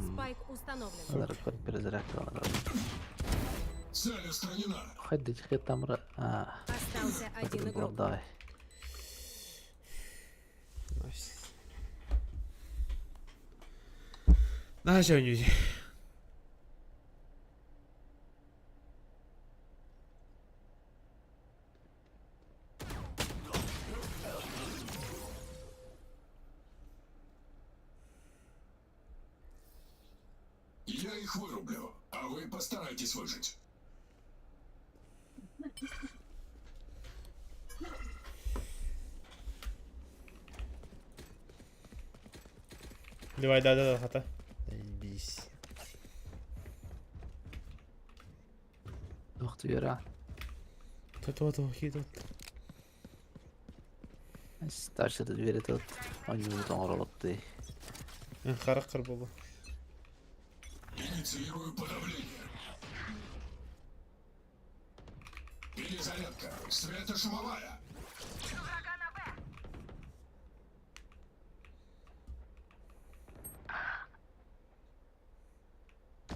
Спайк установлен. Kadar koyup biraz rakam. Цель устранена. Hadi çıkıp tamra. Ha. Остался один игрок. Burada. Nice. Daha şey oynuyor. Я их вырублю, а вы постарайтесь выжить. Давай, да, хата. Бись. Doktor göre. То, хит. Старший двери тут. Он не будет работать. Харак было. Инициирую подавление. Перезарядка. Светошумовая.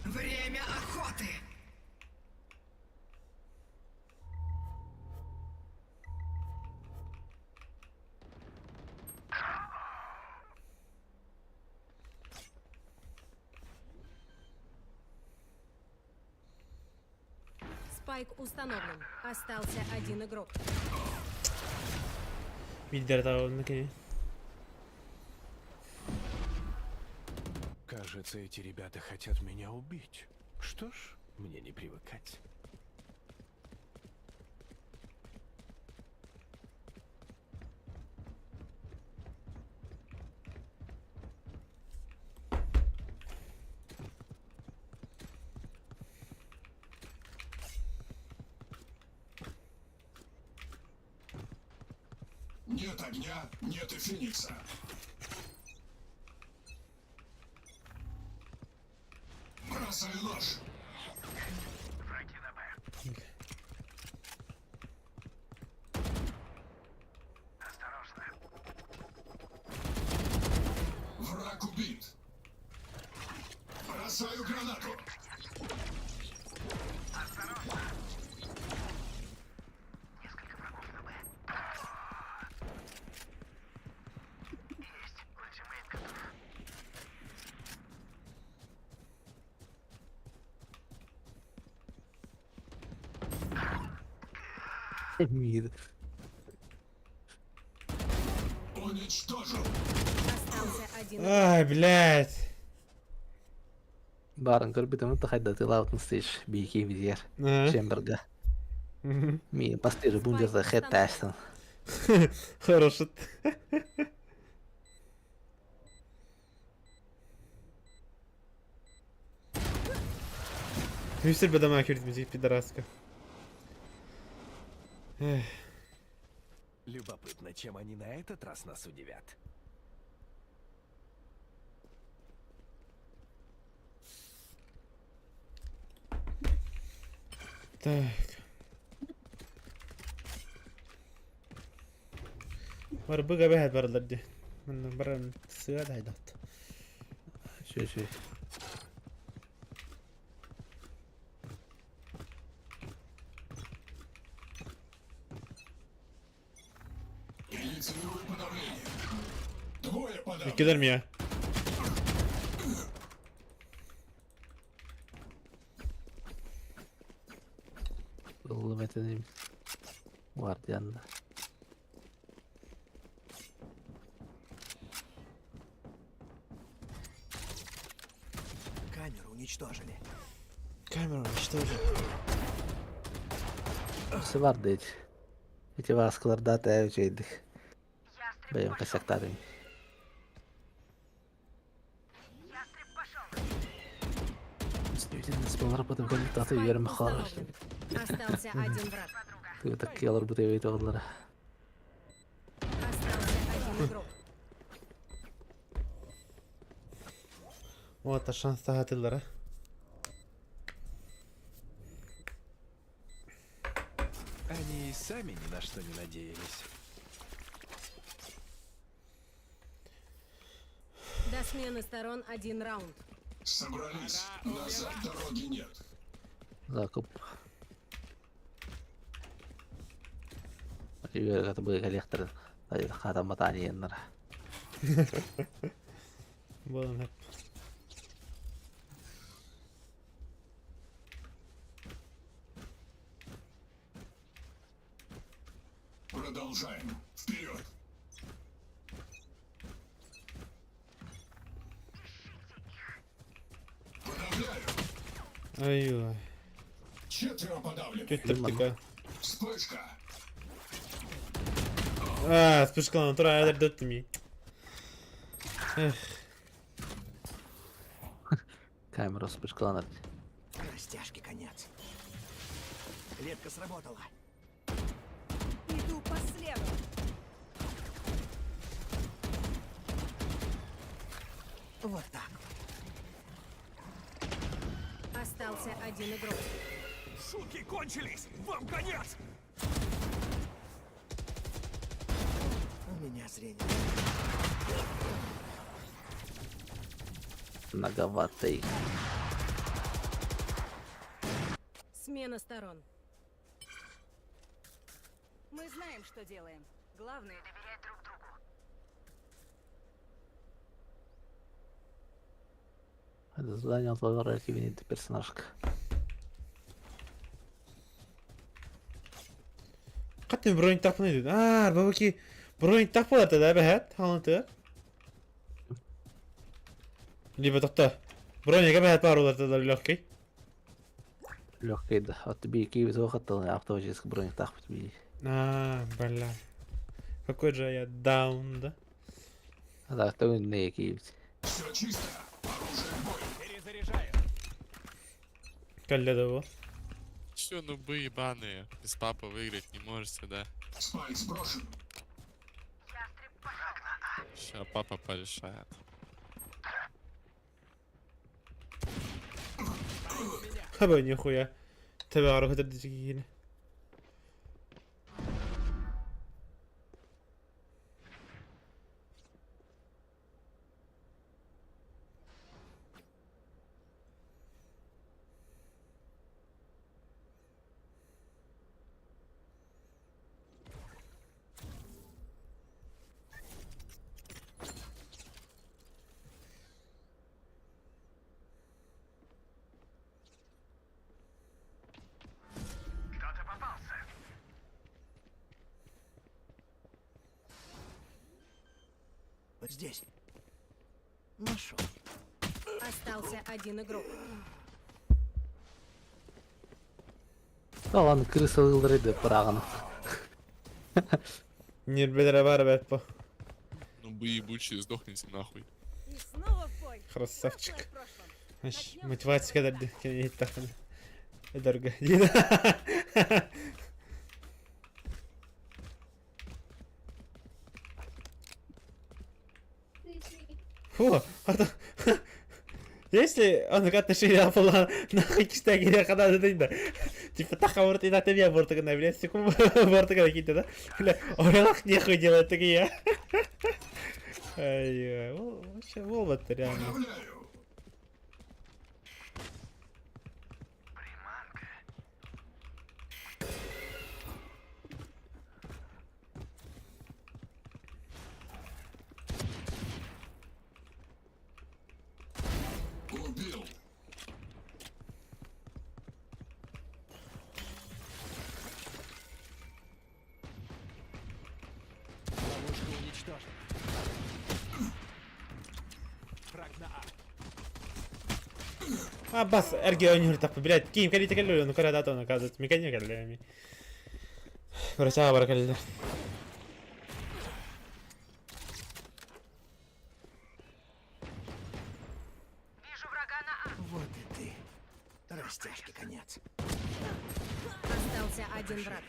Время охоты. Спайк установлен. Остался один игрок. Видер того ondaki. Кажется, эти ребята хотят меня убить. Что ж, мне не привыкать. Нет огня, нет и феникса. Бросаю нож. Враг убит. Бросаю гранату. Мир. Уничтожил. Остался один игрок. Ай, блядь. Барын көрбүт мынтыкайда тылаут нстыш бийки визер. Чемберга. Ми пастыры бундерда хэтташтан. Хорошо. Мистер бедама кирдмизи пидораска. Любопытно, чем они на этот раз нас удивят. Так. Var bu gabe had barlar di. Мен баран сыга дайдат. Şey. Инициирую подавление. Двое подавлены. Gider mi ya? Yolu meteniyim. Vardı yanında. Камеру уничтожили. Камеру уничтожил. Birisi vardı hiç. Hiç baskılar daha tevciydik. Benim kaçaklarım. Действительно, спалар потом контакты верим хорош. Остался один враг. Ты такие алар бутые вейт олар. Остался один игрок. Вот а шанс тагатылар, а. Они и сами ни на что не надеялись. До смены сторон один раунд. Собрались. Назад дороги нет. Закуп. Привет, это был коллектор. Хата матани еннер. Болон hep. Продолжаем. Вперед. Подавляю. Ай-ой. Четверо подавлены. Götürdük. Вспышка. Aa, spışkalan tur ayarlar döttüm iyi. Камеру спешкала на. Растяжки конец. Клетка сработала. Иду по следу. Вот так. Остался один игрок. Шутки кончились! Вам конец! У меня зрение. Многоватый. Смена сторон. Мы знаем, что делаем. Главное доверять друг другу. Это занял твой винит персонажка. Katın bronz takma ne diyorsun? Aa, baba ki bronz takmalar da be het, hanıtı. Libe totta. Bronz ga behet var olar da lokki. Легкий, да. Вот тебе киви захотел, а автоматически броню так тебе. А, бля. Какой же я даун, да? Да, кто не киви. Все чисто. Оружие в бой. Перезаряжаю. Калля да bu. Все, нубы ебаные. Без папы выиграть не можете, да? Спайк сброшен. Сейчас папа порешает. Haber nihуя. Tabi hareket edecek yine. Вот здесь. Нашел. Остался один игрок. Да ладно, крыса вылрыды праган. Нербелere var be bu. Нубы ебучие, сдохните нахуй. И снова в бой. Красавчик. Прошлое в прошлом. Аж мотивация kadar kendine takın. Edorga. Фу, если он отношения было нахуй кистаги когда да. Типа так говорит и на тебе бортка на блядь, секунду бортка какие-то, да? Бля, орелах нехуй делать такие. Эйой, вообще волбат реально. Поздравляю! Убил! Ловушка уничтожена. Фраг на А. Бas, ärge on juurde tappa, блядь, Kiim, käidi kellu on korra tahtnud kaasa, et me käime kellu. Korra saava kellu. Вот и ты. Растяжки конец. Остался один враг.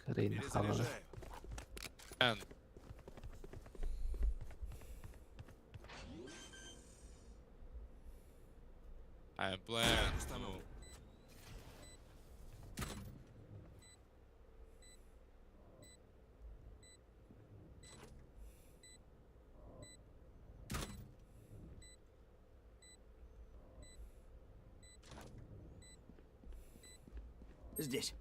Reina kalmadı. Man. I plan. Oh. Здесь.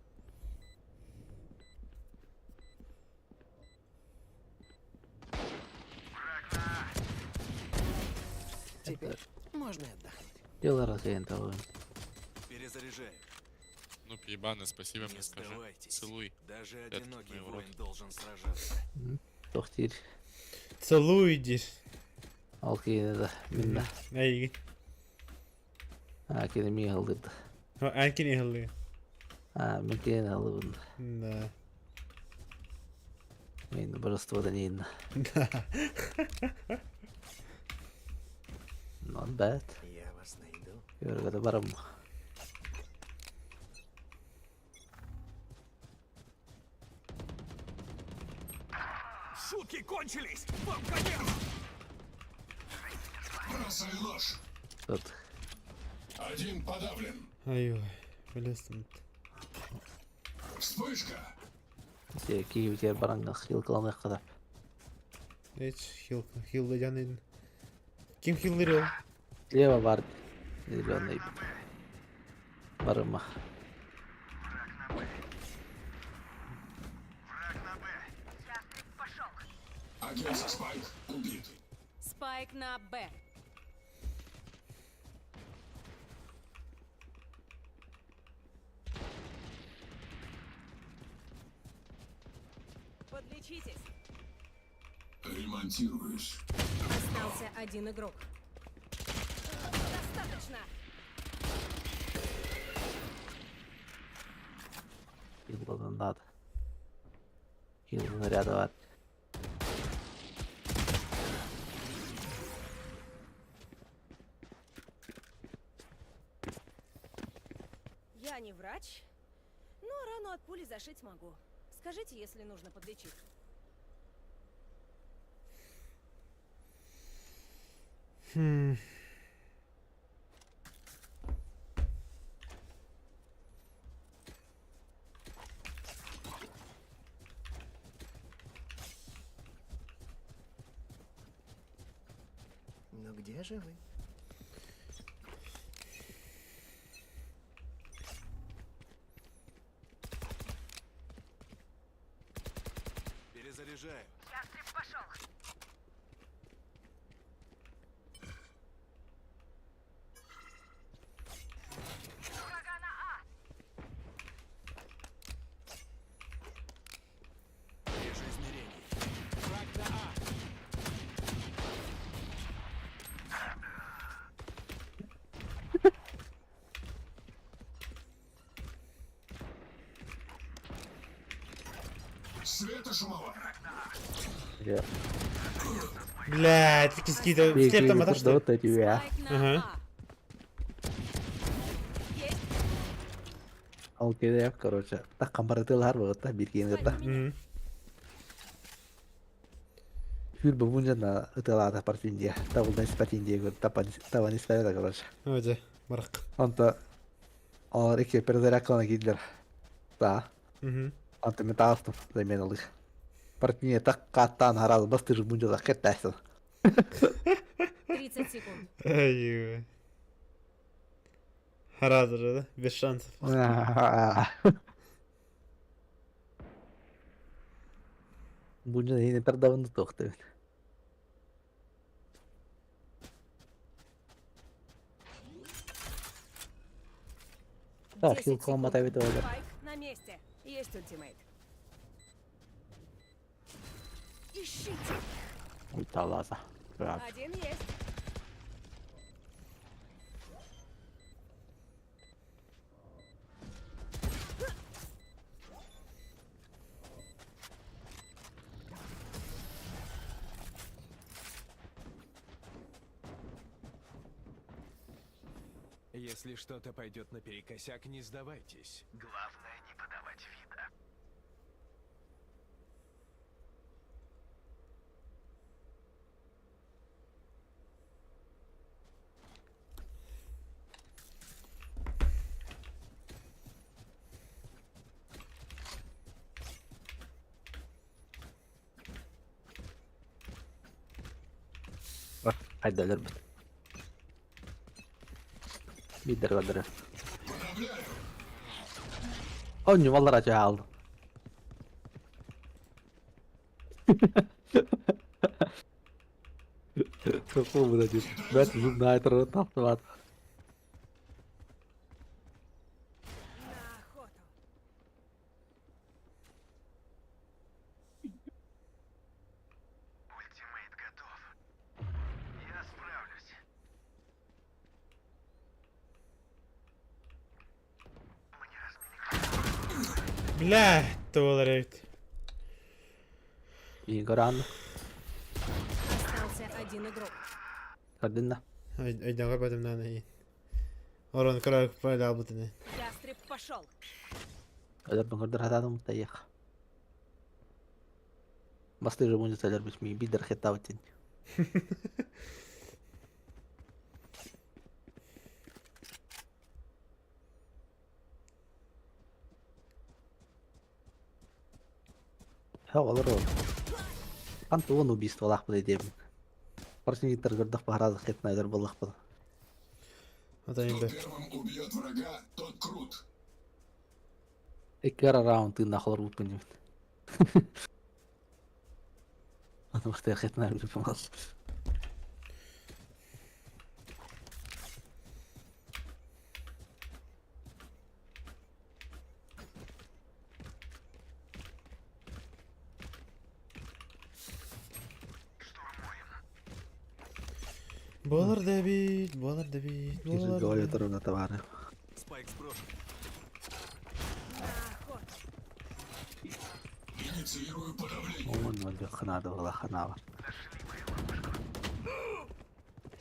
Теперь можно и отдохнуть. Дело раздентовое. Перезаряжаю. Ну, ебаный, спасибо Не мне скажи. сдавайтесь. Целуй. Даже Пятки одинокий моего воин рода. должен сражаться. Tohtir. Целуйдиш. Al kiinni minna. Ei. Kiinni miehaldilta. Äänkin ihan liian. Men kiinni alun. Да. Min просто niin. Not bad. Я вас найду. Yörgätä varma. Шутки кончились! Вам конец! Бросай ложь! Tot. Один подавлен. Ai Välistä. Вспышка! Se kiivitier parangas hilkalan kadap. Hiç heal janin. Kim heal'ları? Leva var. Zilonlayıp. Varma. Агент со Спайк убит. Спайк на Б. Подлечитесь. Ремонтируюсь. Остался один игрок. Достаточно. Hilkalan надо. Hilkalan ряда var. Я не врач, но рану от пули зашить могу. Скажите, если нужно подлечить. Но где же вы? Перезаряжаю. Вижу измерений. Фраг на А. Светошумовая. Ya. Блядь, какие-то Bir слеп там kiivitier отошли. dot ediyor ya. Спайк на Ага. А. Al kede короче. Так камбарытыл har вот так bir kiin kata. Hür bu bunca na ытылада партинде. Табылдан спатинде гөр табан испарда короче. Öyle. Marak. Anta alır iki перезарядкалана gidiler. Da. Hı. Anta мен тағыстым заменалық. Партнер так катан раз басты же будет закататься. 30 секунд. Ай-ой. Раз уже, да? Без шансов. Будет yine perdavını toktu. Так, 10 хил комбат секунд. авидоидер. Спайк на месте. Есть ультимейт. Ищите. Ульталаза. Так. Один есть. Если что-то пойдет наперекосяк, не сдавайтесь. Главное не подавать вида. Haydi ölür mü? Bidir öldürür. On yuvalar açığa aldı. Çok uğraşıyor. Ben sizin naytırı taptım at. На охоту. Ультимейт готов. Я справлюсь. Бля, туалет. İyi karanlık. Остался один игрок. Gördün mü? Aydan kapadım lan iyi. Oranı kırarak böyle abutunu. Ястреб пошел. Ölür mü? Gördür hatadım mutayyak. Bastı же будет ölür mü? Bidir hitta bitin. Ha olur olur. Kanka он убийство лах буде дебин. Парсинитер гордов по раза хитна эдер был лах был. Atayım Кто da. первым убьет врага, тот крут. İki ara round nahlar bu benim. Потому что я хитна bir помаз. Болар да бит, болар да бит, Если болар говорю, да то ровно товары. Спайк сброшен. На охоту. Инициирую подавление. Он вроде хана была хана var.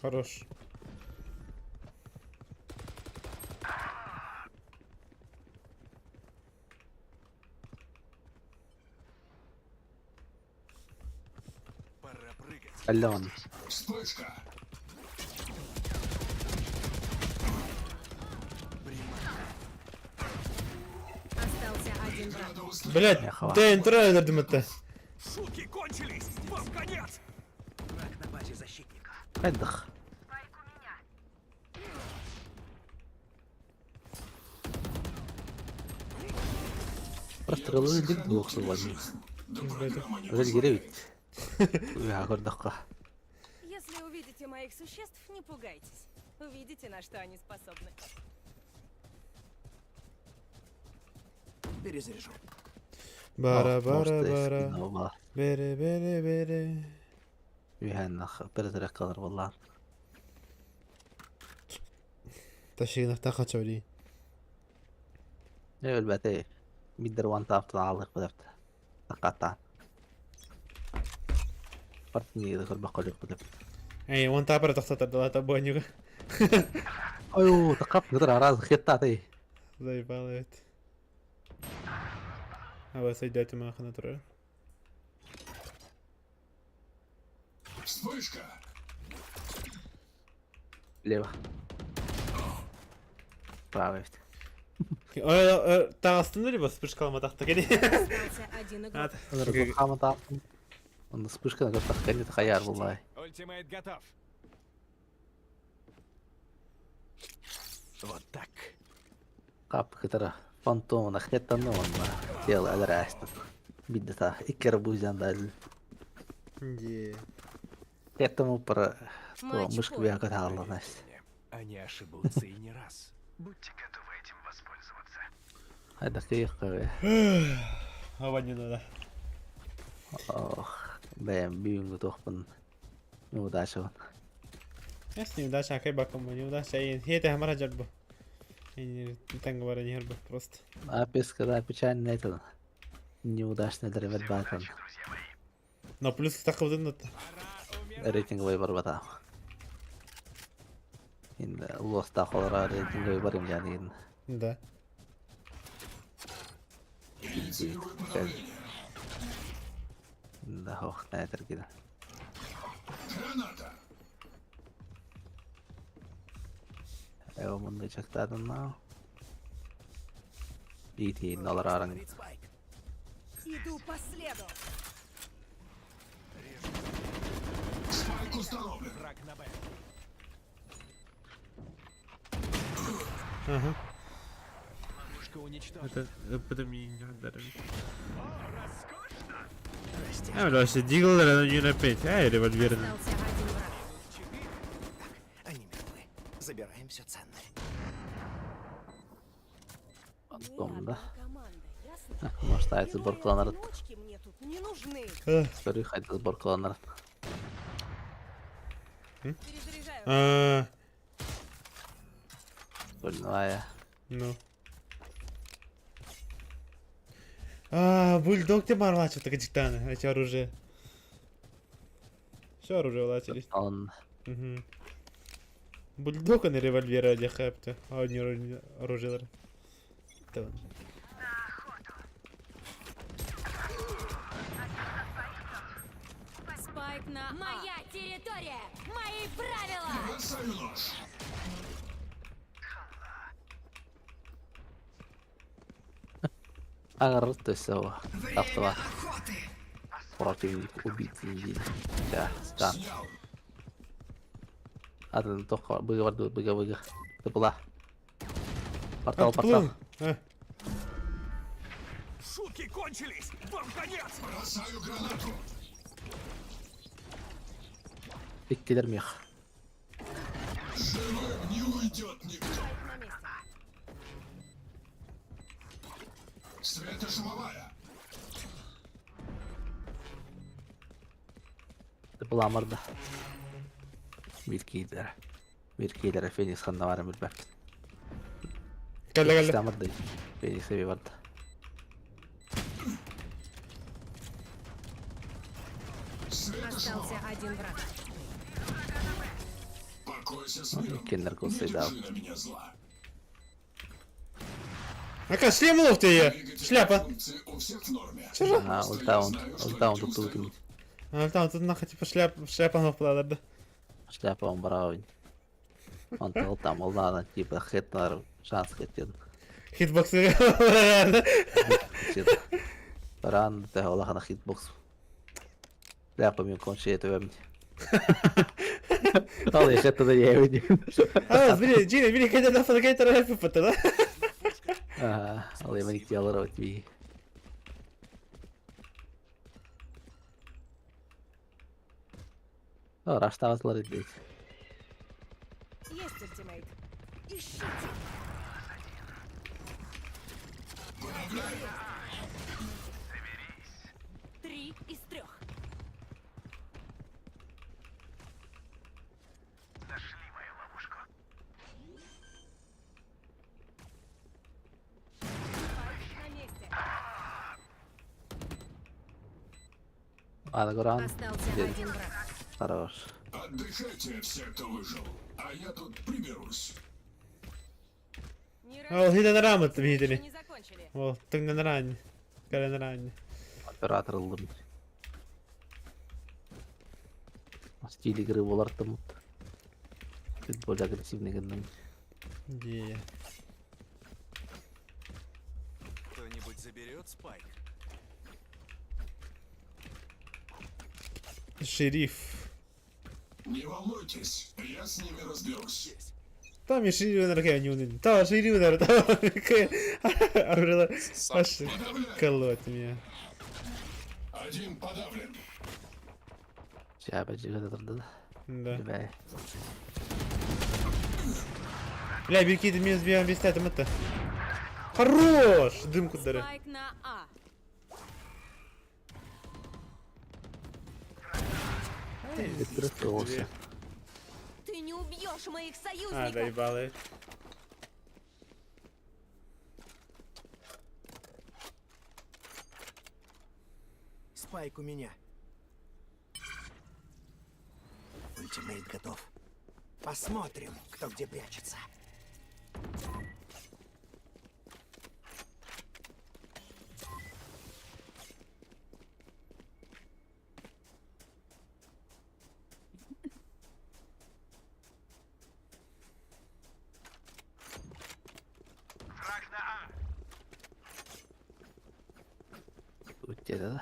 Хорош. Пора прыгать. Ален. Вспышка. Остался один враг. Надо устроить. Блять, Яхова. да интро öldürdüm hatta. Шутки кончились! Вам конец! Враг на базе защитника. Эдх. Прострелы дик двух сегодня. Да программа не Уже гиревит. Я гордоха. Если увидите моих существ, не пугайтесь. Увидите, на что они способны. Перезаряжу. Bara bara bara. Bara. Bere bere bere. Yuhanna berderek kalır vallahi. Taşıyınaktan kaçabiliyor. Ne elbette. Midder one taptı aldık bu defter. Hakikaten. Partini yedi bakacak bu defter. Ey, вон та пара тахтата дала табонюга. Ayo takap ngeder araz khitta teh. Заебал это. А вы сойдете маха натурально. Вспышка. Лево. Право. Тағыстың либо вспышкалама тақты кәне. Остался один игрок. Ыргы хамы таптым. Оны вспышканы көрсақ кәнет хаяр булай. Ультимейт готов. Вот так. Қап кітірі фантомына хеттанны онына. Тел әлір әстіп. Бидді та иккері бұйзанда әлі. Де. Хеттім ұпыры Матч мышқы point. бияқы тағылын әс. Они ошибутся и не раз. Хайда киық қөбе. Ава не надо. Ох, бәйім бүйінгі тоқпын. Неудачығын. Если неудача, а кайбаком неудача. Хейте хамара джарбу. Танго бара не гербу просто. Апес, когда печально это неудачный драйвер батон. Но плюс так вот это. Рейтинговый барбата. Инде лоста холора рейтинговый барим yani. Да. Да, хох, на это кида. Граната! Evo mun da çaktadın na. $10 arang. Иду по следу. Спайк установлен. Ага. Ловушка уничтожена. Это мне не надо. А, вообще диглер, не на 5. А, револьверный. Остался один враг. Они мертвы. Забираем все ценное. Фантом, да? Команда, ясно? Может, а это сбор кланер. Одиночки мне тут не нужны. Скорее, хоть сбор кланер. Перезаряжаю. Больная. Ну. Бульдог те марвачу так диктаны, эти оружия. Все оружие влачились. Он Угу. Бульдог, а не револьвер ради хэпта. А одни оружия. Tamam. Спайк на моя территория, мои правила. Бросаю нож. агар төсөө автова. Противник убийцы. Да, стан. Снял. Адан тоққа быга. Ты была. Портал. Шутки кончились! Вам конец! Бросаю гранату. Иккелер мех. Живым не уйдет никто. На месте. Светошумовая. Ты была морда. Миркейлер Феникс ханна var bilmem. Geldi. Stamırdı. Fenix'e bir vardı. Остался один враг. Покойся с миром. Кендер Не кулсaydı abi. держи на меня зла. Ака, шлем лох ты! Двигательные Шляпа! функции у всех в норме. Ага, ультаун tuttu. А там тут нахуй типа шляпа ног да. Шляпа он бравый. Он там олнадан типа хетнар шанс кеткен. Хитбоксы. Ран те олахана хитбокс. Шляпа мен конче етөвем. Ал я хетта да евди. А, бери, когда на фото какая-то рэп фото, да? Ага, ал я меник ялар отви. О, раштаватлар идет. Есть ультимейт. Ищите. Три из 3. На месте. Ада Гуран. Остался Дед. один враг. Хорош. Отдыхайте все, кто выжил. А я тут приберусь. Не О, хита на раму Мы видели. не закончили. О, так на ране. Каля на ране. Оператор ылдым. Стиль игры болар тымыт. Чуть более агрессивный гынның. Где? заберет Спайк? Шериф. Не волнуйтесь, я с ними разберусь. Там и шериф наркая не унынен. Там шериф наркая. Абрила. Аж колоть меня. Один подавлен. Şabeci kadar da. Да. Be. Бля, беги, ты меня сбиваем без этого это. Хорош! Дымку дары. Спайк на А. Відкритився. Ты не убьешь моих А, союзников! доебалы. Спайк у меня. Ультимейт готов. Посмотрим, кто где прячется. Утерял.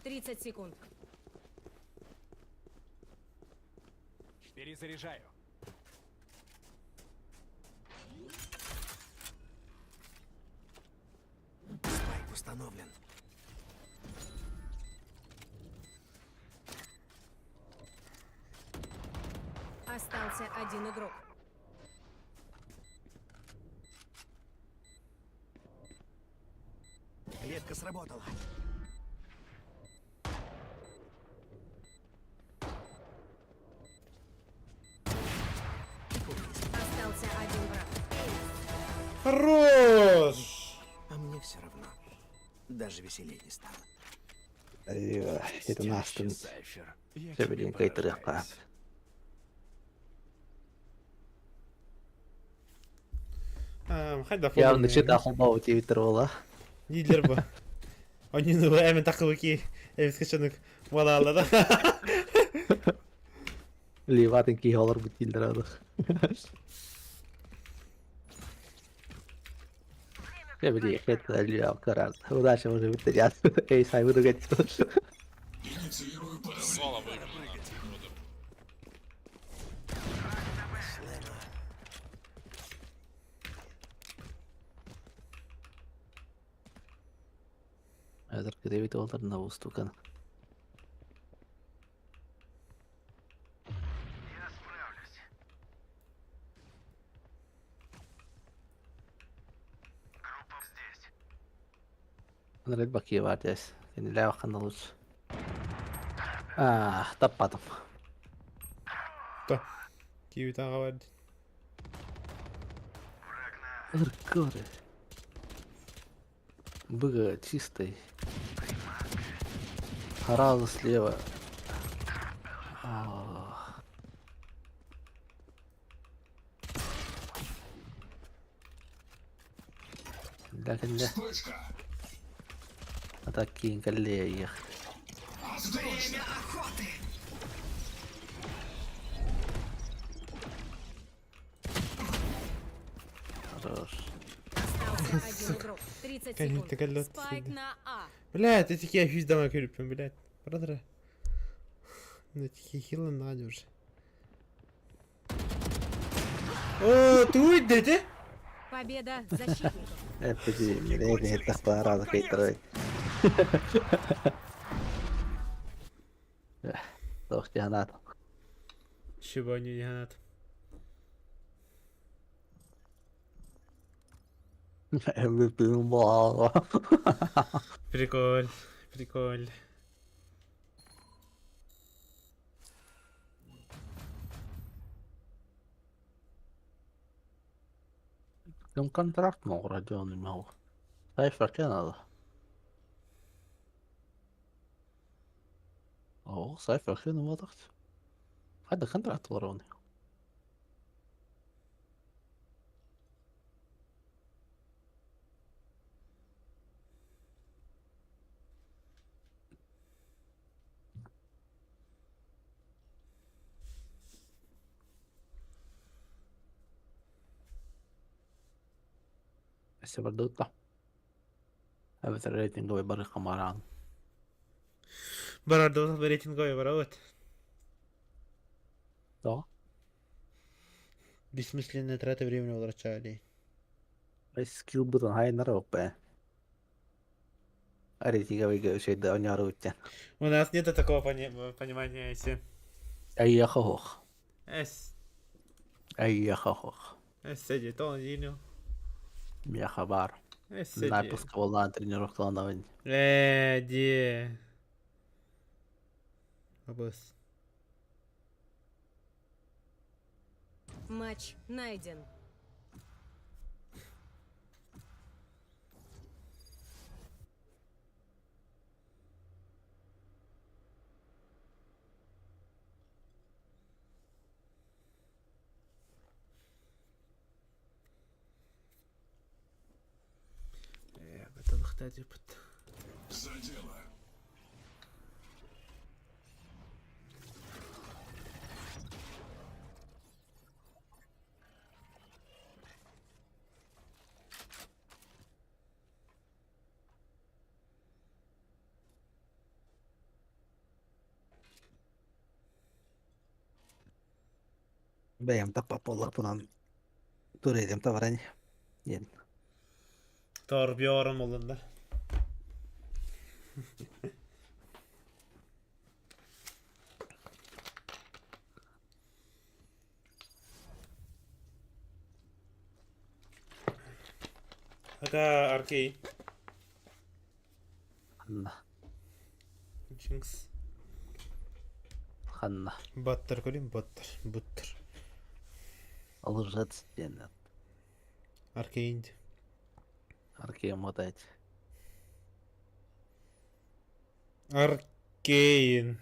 30 секунд. Перезаряжаю. Спайк установлен. Остался один игрок. Клетка сработала. Остался один враг. Хорош! А мне все равно. Даже веселее не стало. Это настın. Сайфер. Я Söyleyeyim kayıtları yapar. Хайда Ya dışı da olma Twitter ola. Нидер bu. Onun bu hemen takılı ki ev sıkışanık valalarda. Livatın ki olur bu Twitter ola. Ya bir diye kayıtları liyav karar. Удачи уже bitireceğiz. Ey sahibi geçiyor. Инициирую подавление. Соло выиграл. Круто. Hazır krevit olur na ustukan. Red bakıyor var ya. Seni lava kanalı. Ah, tapadım. Да. Киви тага var. Иркоры. Быга чистый. Хараза слева. Ах. Ләкин дә Вспышка. атак кейін кәлле их. Осторожно. Хорош. Остался один игрок. 30 Конечно, секунд. такая Спайк лёд- на А. Блядь, эти я физ дома körüpüm, блядь. Братра. На такие хилы надо уже. О, ты уйдете? Победа защитников. Это так раза кайтрой. Doch тягнат. Чего не янат. MVP мало. Приколь, приколь. Кем контракт мог родионный мал. Сайфер Канада. О, Сайфер хрен ватахт. Hadi kontrakt var onun. بس برضه اطلع. هبت الريتنج هو يبرق قمران. برضه بريتين قوي براوت. Да. Бессмысленно трата времени возвращали. Скилл бутон хай на ропе. Рейтинга выиграю еще до нярутя. У нас нет такого понимания, если... Ай хох. Эс. Ай хох. Эс сиди, то он диню. Я хабар. Эс сиди. Напуск волна тренировка планования. Ди. Обос. Матч найден. Это лохтать опыт. За дело. Benim tapa polla punan. Turedim tavarani. Yen. Torbjörn oldu. Это Аркей. Ханна. Джинкс. Ханна. Баттер көрейін, Буттер. Лжец денет. Аркейнде. Аркеем мотать. Аркейн.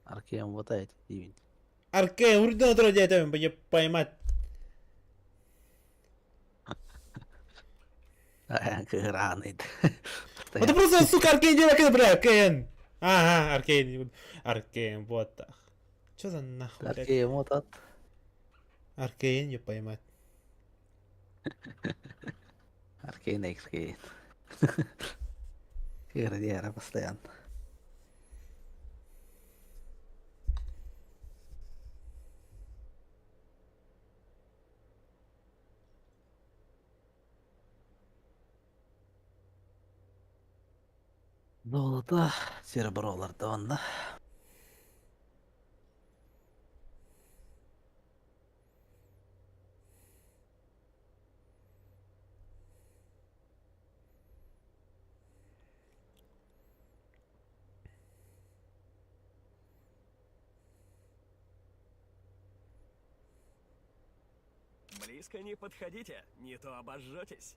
Аркеем мотать. Дивень. Аркейн, урден отродя тебя поймать. Ранит. Это просто, сука, Аркейн делает, бля, Аркейн. Ага, Аркейн. Аркейн, вот так. Чё за нахуй, блядь? Аркеем мотать. Аркейн ее поймать. Аркейн экскейн. Кирдиара постоянно. Золото, сереброларды онда. Близко не подходите, не то обожжетесь.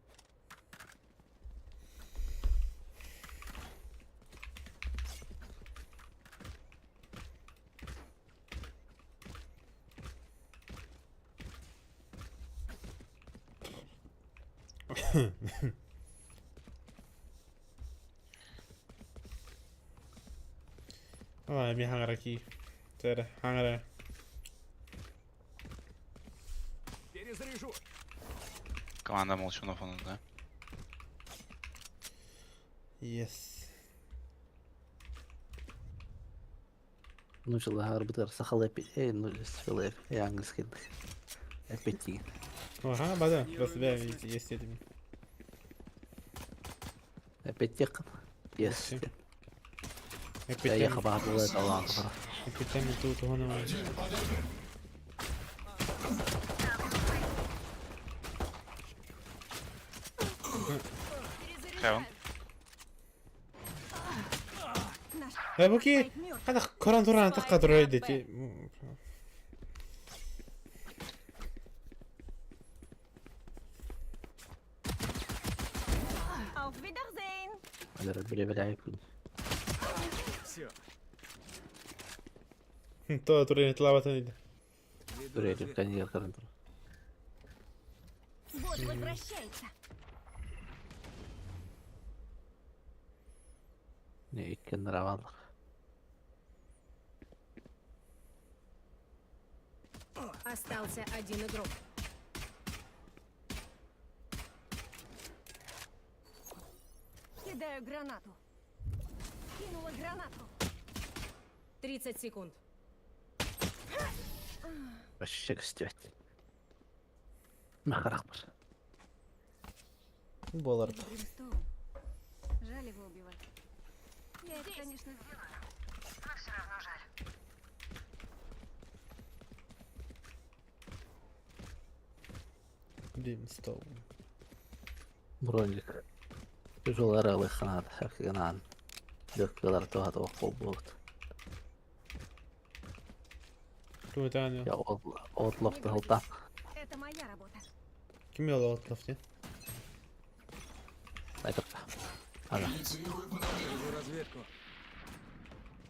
Ой, мне хангараки. Цере, хангара. Перезаряжу. Команда молчунов у нас, да? Yes. Ну что, арбитр сахал эпи. Ну, сфилер. Я английский. Эпити. Ага, бада, просто бля, видите, есть этими. Эпитик. Yes. Я Эпитами хабар было талант. тут он. Хэвен. Окей. Хана Коран так который дети. Auf Wiedersehen. Алер билебелай. Все. То который тлаватан. Турель каньер карантур. Вот возвращается. Не иккен раваллах. Остался один игрок. Кидаю гранату. Кинула гранату. 30 секунд. Вообще кстати. Нахарахмар. Болар. Бримстоун. Жаль его убивать. Я это, конечно, сделаю. Но все равно жаль. Бримстоун. Броник. Тяжелый релы ханат. Хакганан. Легкий тугат околбулт. Кім тани? Я отлоп тылта. Это моя работа. Кім yola otlafti? Айтапта. Ага. Инициирую подавление.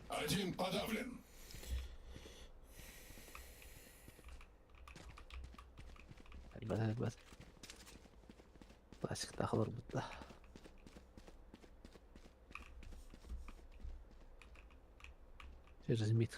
Один подавлен. Әлбәт. Пластик тахылыр бутта. Через мид.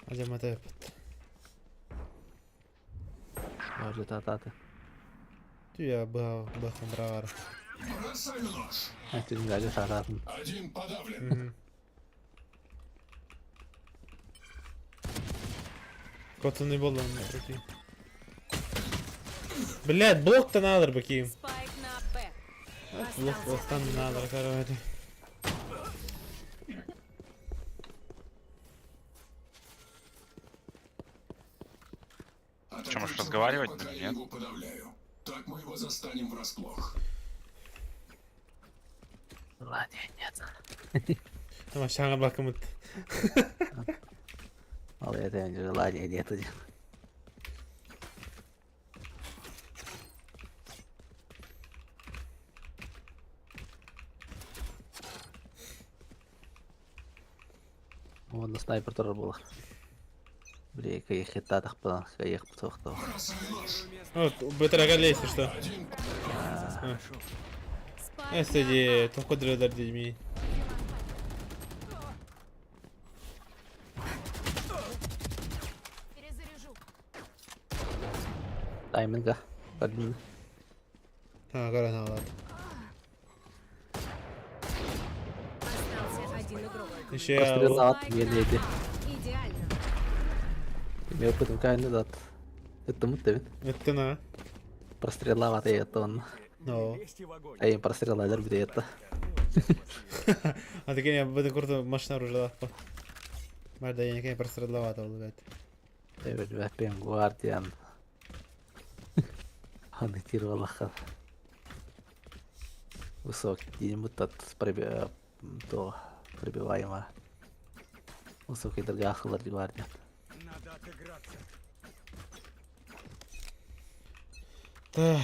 Acaba da yapıt. Може тататы. Ya bakın bravar. Бросаю нож. Ты не гадишь тататын. Один подавлен. Котunu buldum bakayım. Блядь, блок-то надо bakayım. Спайк на Б. Блокtan надо, короче. Атакуйте можешь разговаривать, пока или я нет? его подавляю. Так мы его застанем врасплох. Ладно, нет. Ama şana bakımı. Мало это желания нету. Вон на снайпер тоже было. Бля, каких хитатах по каких птохтов. Бросаю нож. Вот, бытраga если что. Один Спайк Сиди, только дрелер детьми. перезаряжу. Тайминга. Подмин. Ha, karan ладно. Остался один игрок. Еще Прострел я... от медведи. Идеально. Имел потом кандидат. Это мутавит. Это на. Прострела от это. No. А им прострела дерби это. Hadi gene بدي كرة ماشنا رجلا. بعد يعني كان برسل اللوات والله بعد. Эвер вапен гвардиан. Он тир валаха. Высокий где-нибудь от пробиваемо. Высокий дорогах гвардиан. Так.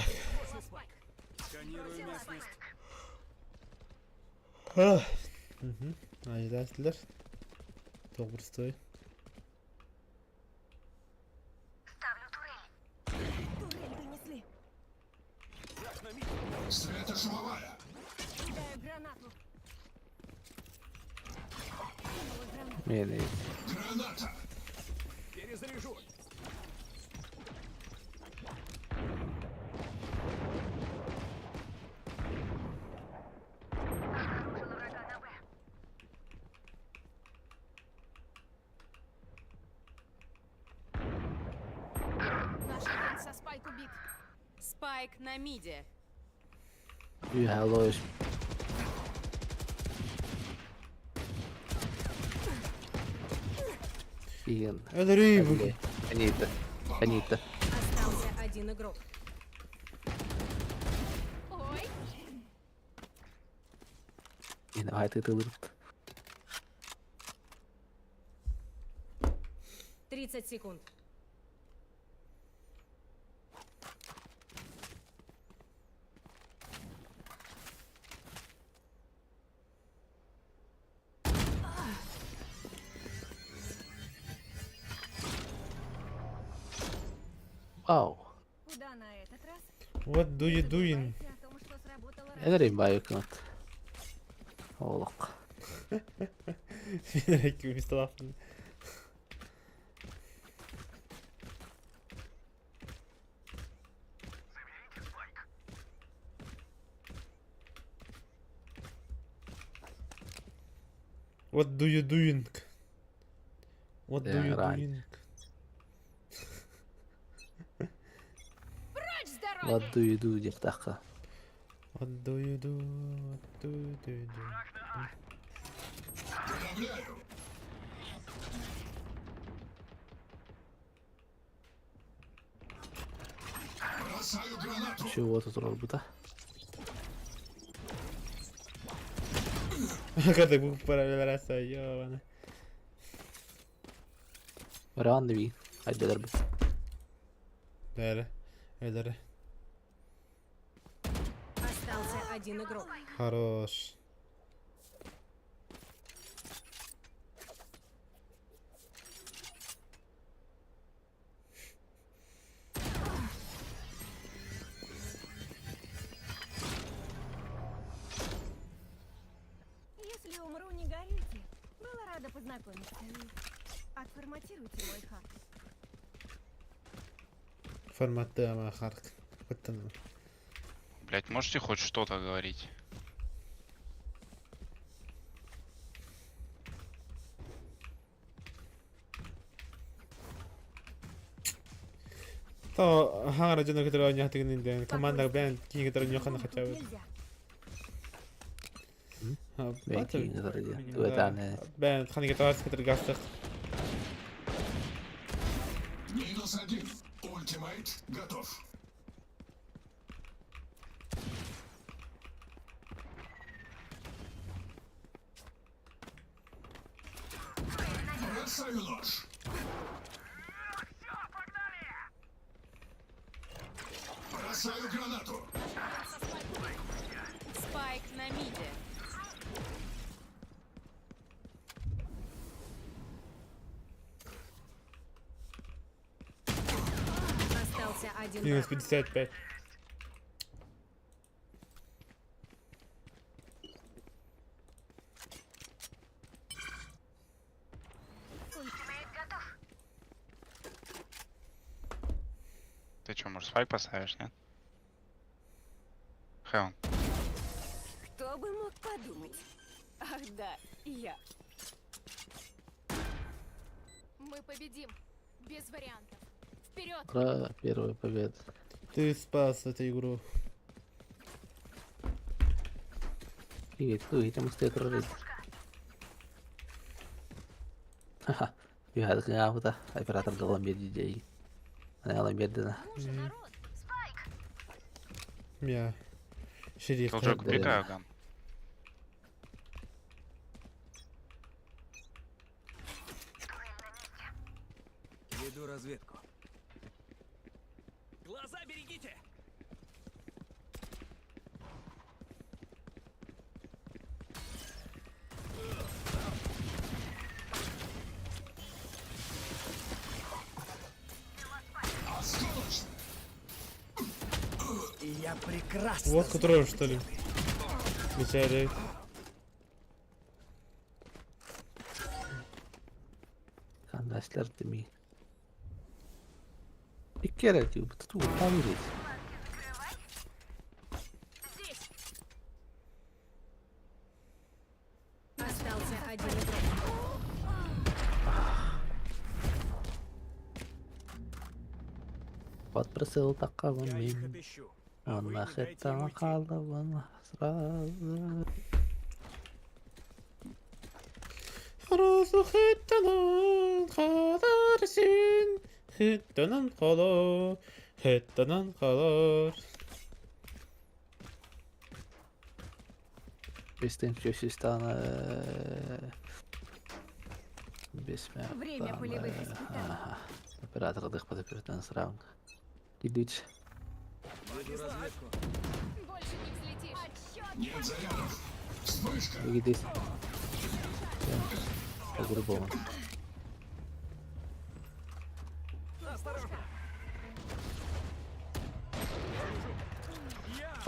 Ah. Aydaşlar. Doğru stoy. Турель вынесли. светошумовая. Кидаю гранату. Кинула гранату. Мені Граната. Перезаряжу. Наш агент со Спайк убит. Спайк на миде. Hallois. Иен. Öldüreyim. Анита. Остался один игрок. Ой. И давай ты лырт. 30 секунд. Вау. Куда на этот раз? What do you doing? Забывайте о том, что сработало раньше. Ederim bayıkınat. Oğluk. Bilerek gibi bir salak. What do you doing? What do you right. doing? Прочь с дороги! What do you do deyip dakika. What do you do? What do you do? Поздравляю! Бросаю гранату! Чего тут робити? Guarda che parallelo resta giovane. Revan bir. Haydi eder bir. Dere. Dere. Остался один игрок. Хорош. Если умру, не горите. Была рада познакомиться. Отформатируйте мой хак. Форматы ama харк. Вот там. Блять, можете хоть что-то говорить? То хара жена который не хатыг нэ команда бэн кин который не хана хотя бы. Нельзя. Belki yine darıya. Dua tane. Бэн хани который который гастах. Минус один. Ультимейт готов. Бросаю нож. Бросаю гранату. Спайк на миде. Остался один Минус враг. 55. Ты чё, может, спайк поставишь, нет? Хэвен. Кто бы мог подумать? Ах да, я. Мы победим. Без вариантов. Вперед! Ура, первая победа. Ты спас эту игру. İyi, dur, hiç ama tekrar edin. Haha, bir hadi kıya bu da. Operator da olan bir DJ. Hani alan bir de. Слушай, народ, Я. Шериф. Должок, да. убегаю, ган. Веду разведку. Глаза берегите! Осколочный. И я прекрасно. Вот который что ли? Мечарик. Kardeşler demeyi. Bir kere diyor, bu tutu utanırız. остался один игрок. Подпросил такого Я их мин. отыщу. А Он вы не нахер дайте им там уйти. калыван сразу. Хорошо, хитанан, хадарсин. Хитанан халар. Хитанан халар. Бестен Чосистана. Бесме. Время полевых испытаний. Ага. Оператор отдых под сразу. Идите. Веду разведку. Больше не взлетишь. Нет зарядов. Вспышка. Вы идите. По-грубому.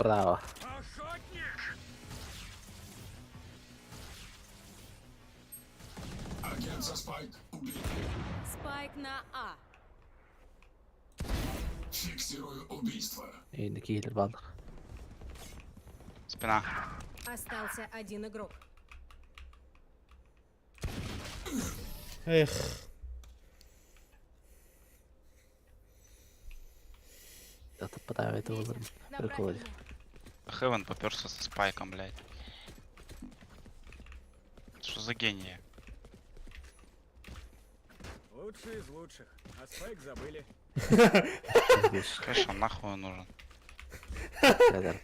Браво. Агент за спайк убит. Спайк на А. Фиксирую убийство. Yine gelir balık. Спина. Остался один игрок. Эх. Это подавит его приходит. Хевен поперся со спайком, блядь. Что за гений? Лучшие из лучших. А спайк забыли. Конечно, нахуй он нужен. Kadar.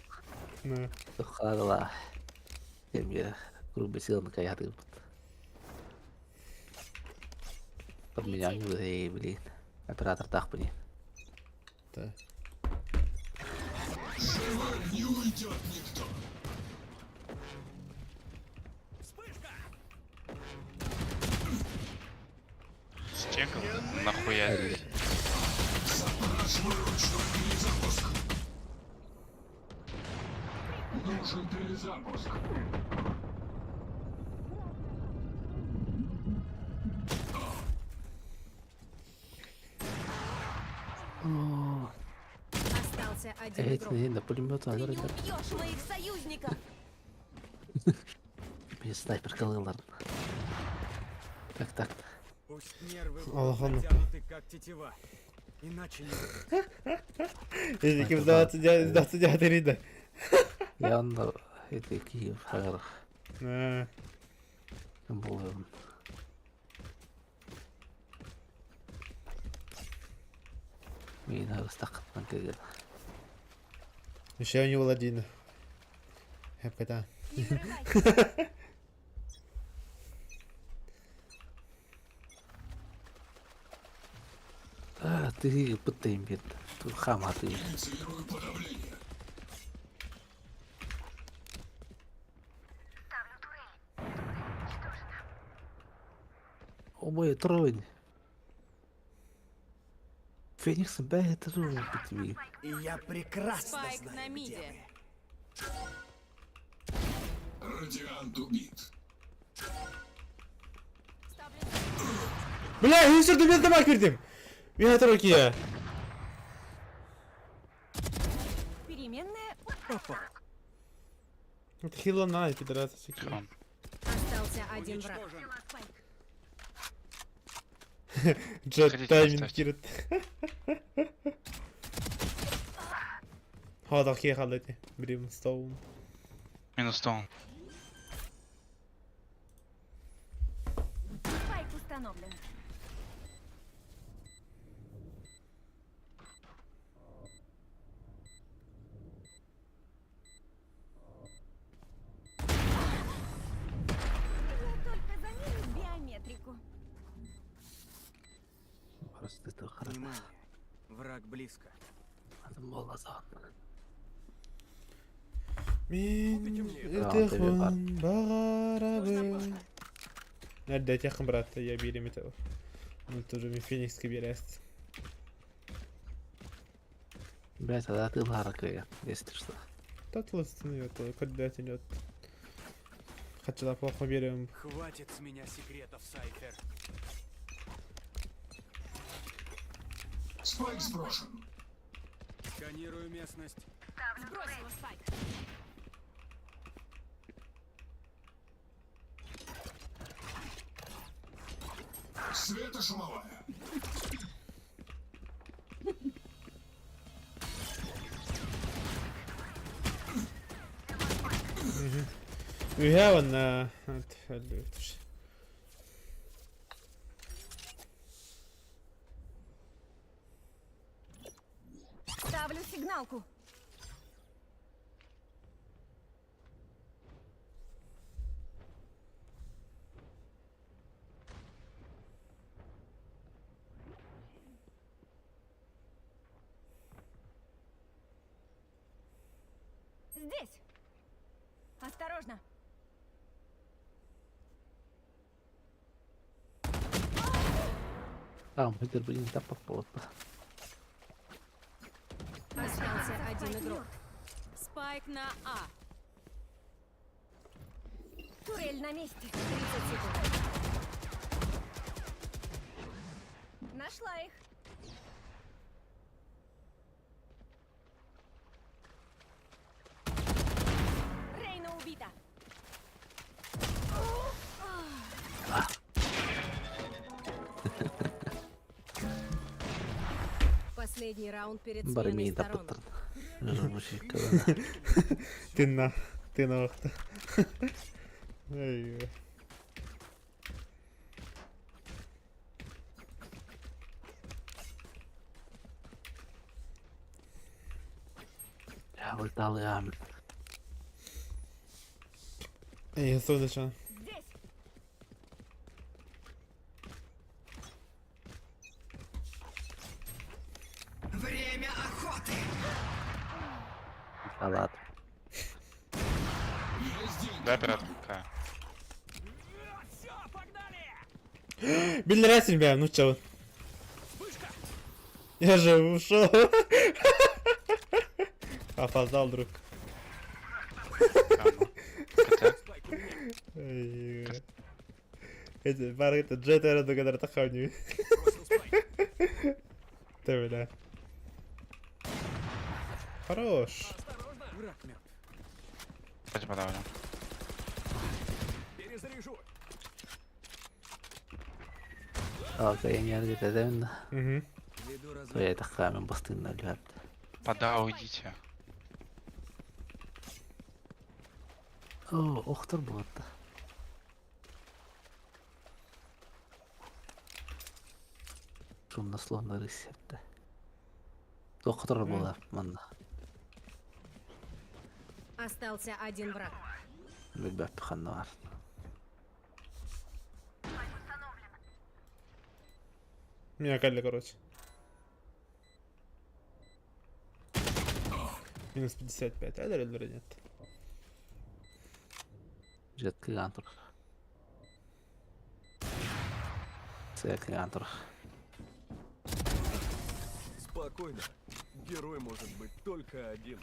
Ну. Тухарла. Темге грубо сил на каяты. Под меня не будет, блин. Оператор так блин. Так. Живым не уйдет никто. Стеков нахуя. Запрашиваю ручной перезапуск. Нужен перезапуск. Остался один Evet игрок. ne пулемет Ты var не orada. убьешь моих союзников! Bir sniper kalıyorlar. Так так. Пусть нервы Allah'ım. натянуты, как тетива. Иначе не Если кем сдаться дядя. Yanında edeki hagar На. buluyorum. Мин арстакtan келген. Еще у него ладина. Хэпката. Не вырывайся. Ты пытаем бит. Тут хама ты. Инициирую подавление. Обои тронь. Феникс бегает тронь битви. И я прекрасно Спайк знаю, на где миде. Радиант убит. Бля, я сюда без дамаг verdim. Bir hatır o ki ya. Переменная. Это хило на пидорасы всякие. Хром. Остался один враг. Джет Ходите, тайминг поставьте. кирит. Hadi akıya kaldı. Brimstone. Минус таун. Спайк установлен. Я только замерю биометрику. Просто это хорошо. Внимание. Враг близко. Adam bolla zaman. Min Tamam, اتخن بغرب. Надо тех брат, я били металл. Ну тоже ми Феникс киберест. Блять, тогда ты ларакая, если что. Тот лыстынıyor, когда идет. Хочу плохо берем. Хватит с меня секретов, Сайфер. Спайк сброшен. Сканирую местность. Сбрось его, Спайк. Светошумовая. We have an Ставлю сигналку. Здесь. Осторожно. Tamam, hıdır bir intap попот. Остался один игрок. Спайк на А. Турель на месте. 30 секунд. Нашла их. Рейна убита. Последний раунд перед сменой Бармейн сторон. таптыр. Живущий кабана. Ты на вахта. Ай. Я ult alıyorum. Эй, солнышко. Здесь. Салат. Дай пиратка. Билли раз тебя, ну чё? Я же ушел. Опоздал, друг. Ай. Это джет era до kadar takavni. Ты, бля. Хорош. Кстати, подавлю. Aga en hareket edemin de. Угу. Soya takkaamın bastığında öldü. Пода, уйдите. Oo, oxtur bu arada. Şunda slonları hissetti. Oxtur bu da manda. Остался один враг. Bilbep bir kanı var. Меня калли, короче. Минус 55. А дали нет. Jet Gigantor. Це Gigantor. Спокойно. Герой может быть только один.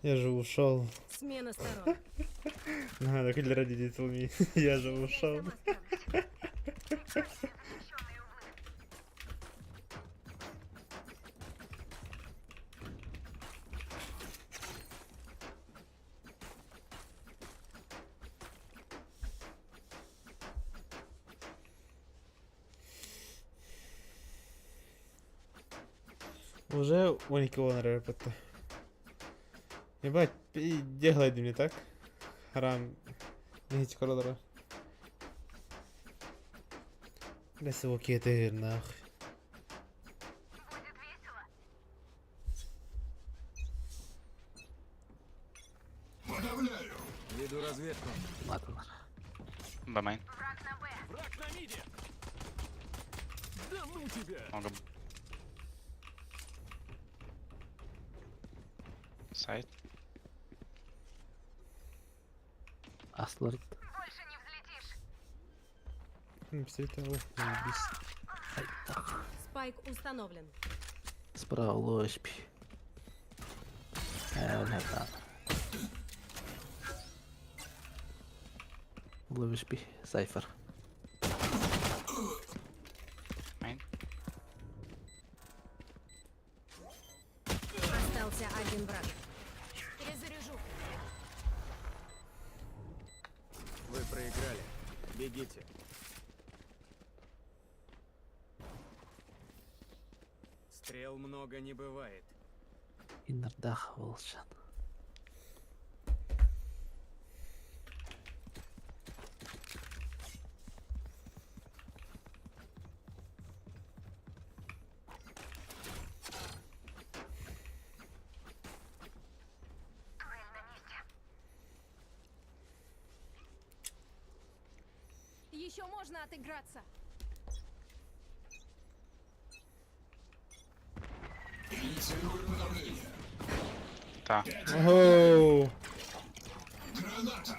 Я же ушел. Смена сторон. Надо киллер ради целми. Я же ушел. Уже у никого на рэпа-то. Ебать, делай мне так. Харам. Видите, коридора. Да всего кеты нахуй. Подавляю. Веду разведку. Matılır. Бэмайн. Враг на миде. Да ну тебя. Много. Сайт. Asları Написать того. Заебись. Спайк установлен. sправа ложпі. Öyle tamam. Ложпі. Cypher. Мейн. Остался один враг. Перезаряжу. Вы проиграли. Бегите. Стрел много не бывает. İnerdağ olacak. Еще можно отыграться. Инициирую подавление. Та. Оу. Граната.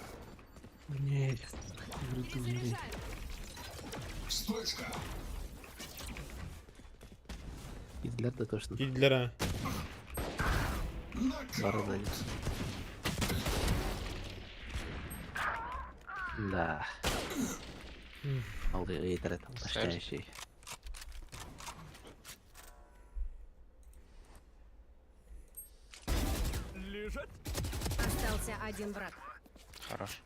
Нет. Вредный. Вспышка. İzler de koştun. Гитлера. Бородаец. Да. Алды рейдеры там настоящий. Остался один враг. Хорош.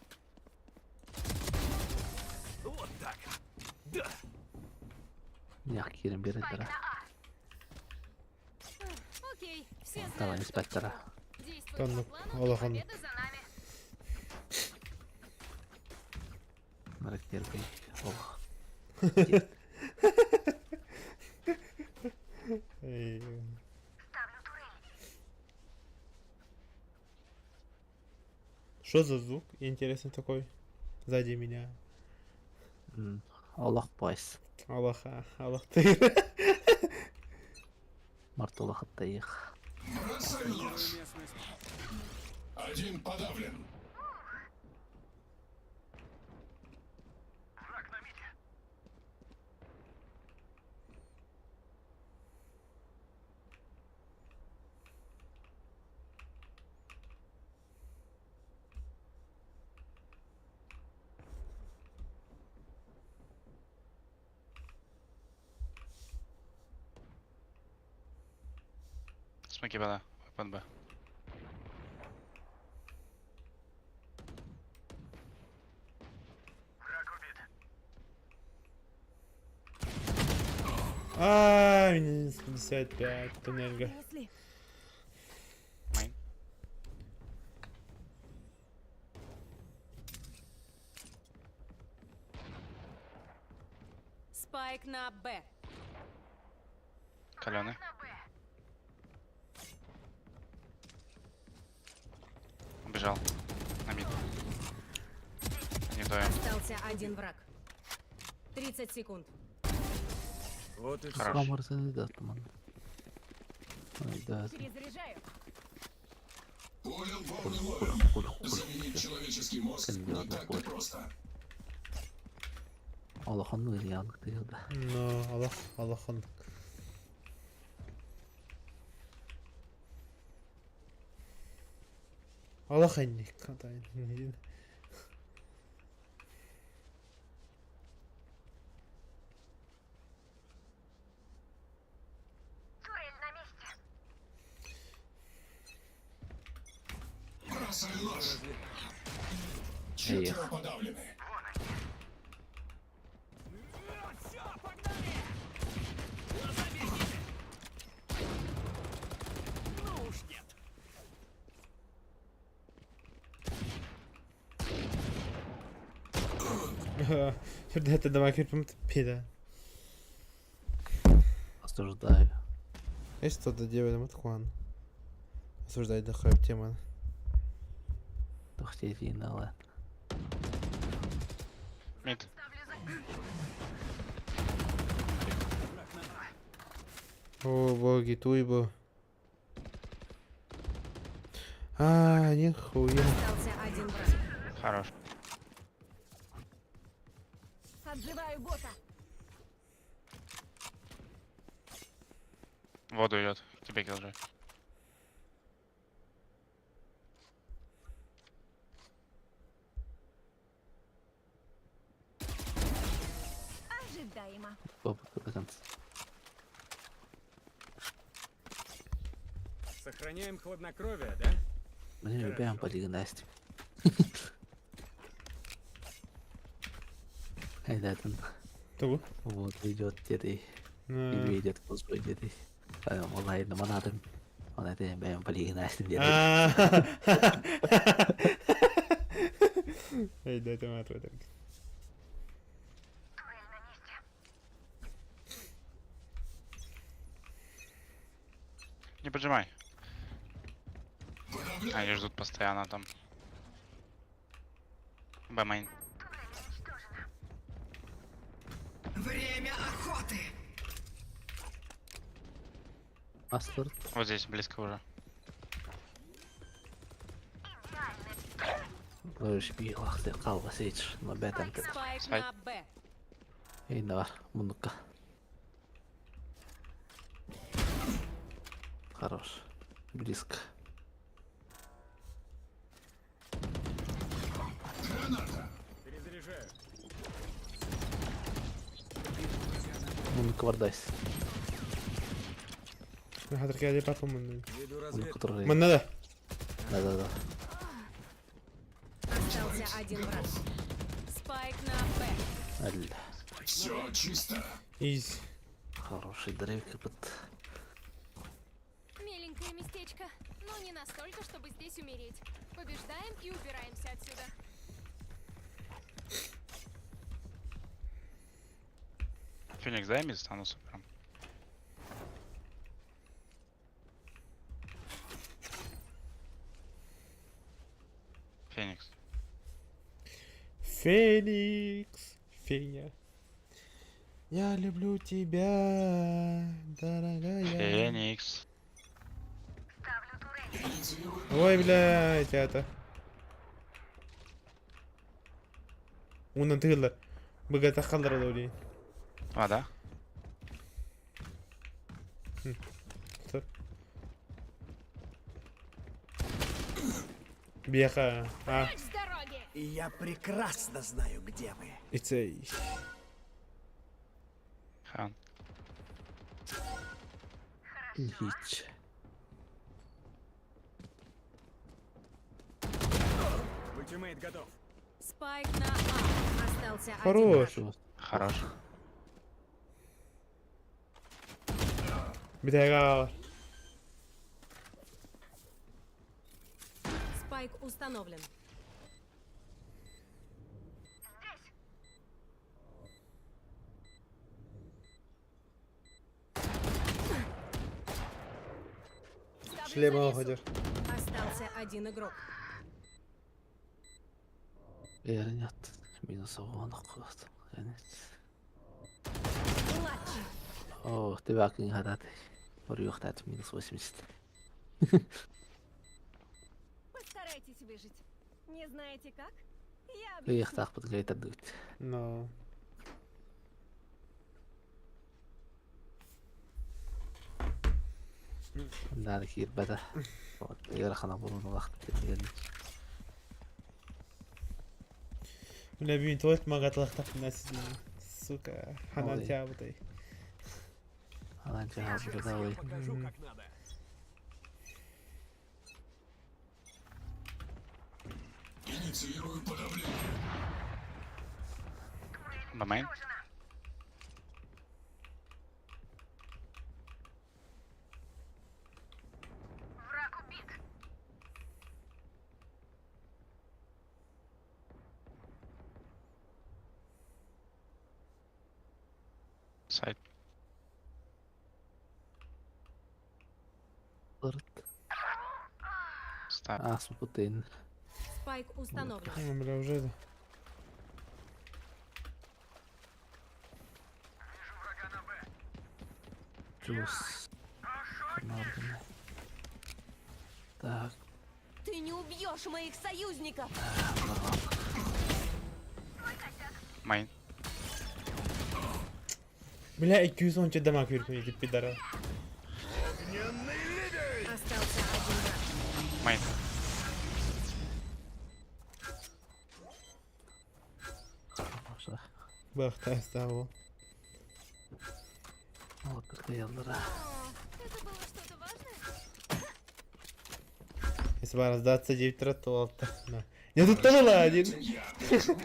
Мягкий рейдера. Окей, все Давай, знают, что к инспектора. чему. Действуем Танну, по плану, Аллахан. победа за нами. Характерный. Ох. Эй. Что за звук интересный такой? Сзади меня. Аллах пайс. Аллаха, Аллах ты. Мартулах оттаих. Бросай нож. Один подавлен. Смоки бада. Weapon Б. Минус 55, туннельга. Если... Майн. Спайк на Б. Каленый. Убежал. На мид. Не доем. Остался один враг. 30 секунд. Вот и Хорош. Камеры да, там. Ой, да. Перезаряжаю. Понял, заменить человеческий мозг не так-то просто. Аллаханны янг тыйылды. Но Аллахан. Аллаханник. Катайн. Бросай нож. Четверо подавлены. Şurada hatta da bakıyorum pida. Осуждаю. Есть что-то делаем от Хуан. Осуждать до хайп тема. Тухтей финала. Мид. О, боги, туйбо. Нихуя. Остался один враг. Хорош. Отзываю бота. В воду идет. Тебе киллджой. Ожидаемо. Опа, до конца. Сохраняем хладнокровие, да? Мы не любим полигонасти. Эй, да, там. Тугу. Вот идет дедый. И видит пустой дедый. Малай на монатом. Он это не любим полигонасти дедый. Эй, дай там ответ. Не поджимай. Они ждут постоянно там. Б-мейн. Время охоты. Астер. Вот здесь, близко уже. Шпилах ты қалва сейдж. Но бетен кеді. Спайк Спайк. на Б. Ей, бар. Мұныққа. Хорош. Близко. Квардайс. حاضر كده دي بابا من Веду разведку. Который... من ده Да-да-да. Остался один враг. Спайк на Б. Аль. Все чисто. ايزي. Хороший дрейк, опыт. Миленькое местечко, но не настолько, чтобы здесь умереть. Побеждаем и убираемся отсюда. Феникс, дай мне станутся прям. Феникс. Феникс. Феня. Я люблю тебя, дорогая. Феникс. Ой, блядь, это. وننتقل بقت خضرا دولي. А, да? Беха. А, Прочь с дороги! И я прекрасно знаю, где вы. ицей. Хан. Ильич. Ультимейт готов. Спайк на А. Остался один Хорош. враг. Хорош. بتاع Спайк установлен. Ставлю шлема завесу. уходишь. Остался один игрок. Эрнет. Минус он кот. Клатч. О, ты вакин гадат. Порюх тат минус 80. Постарайтесь выжить. Не знаете как? Я Приех объясню. так подгайта дуть. Но. Да, кир бада. Вот, я рахана бурун вакт يعني. لا بين تويت ما قد لخطف الناس сука. حنان Ой. تيابطي. Она тебя обрадовала. Покажу, как надо. Инициирую подавление. Бамейн. Сайт. Стар. А, спутин. Спайк установлен. Бля, уже да. Плюс. Нормально. Так, Ты не убьешь моих союзников! Мейн. Бля, 210 дамаг верху эти пидора. Остался один враг. Мейн. хорошо. Бахта оставил. Вот так я дара. Это было что-то важное? Если бы раздаться 9 ротов. Да. Я тут тоже был один. Я переживу.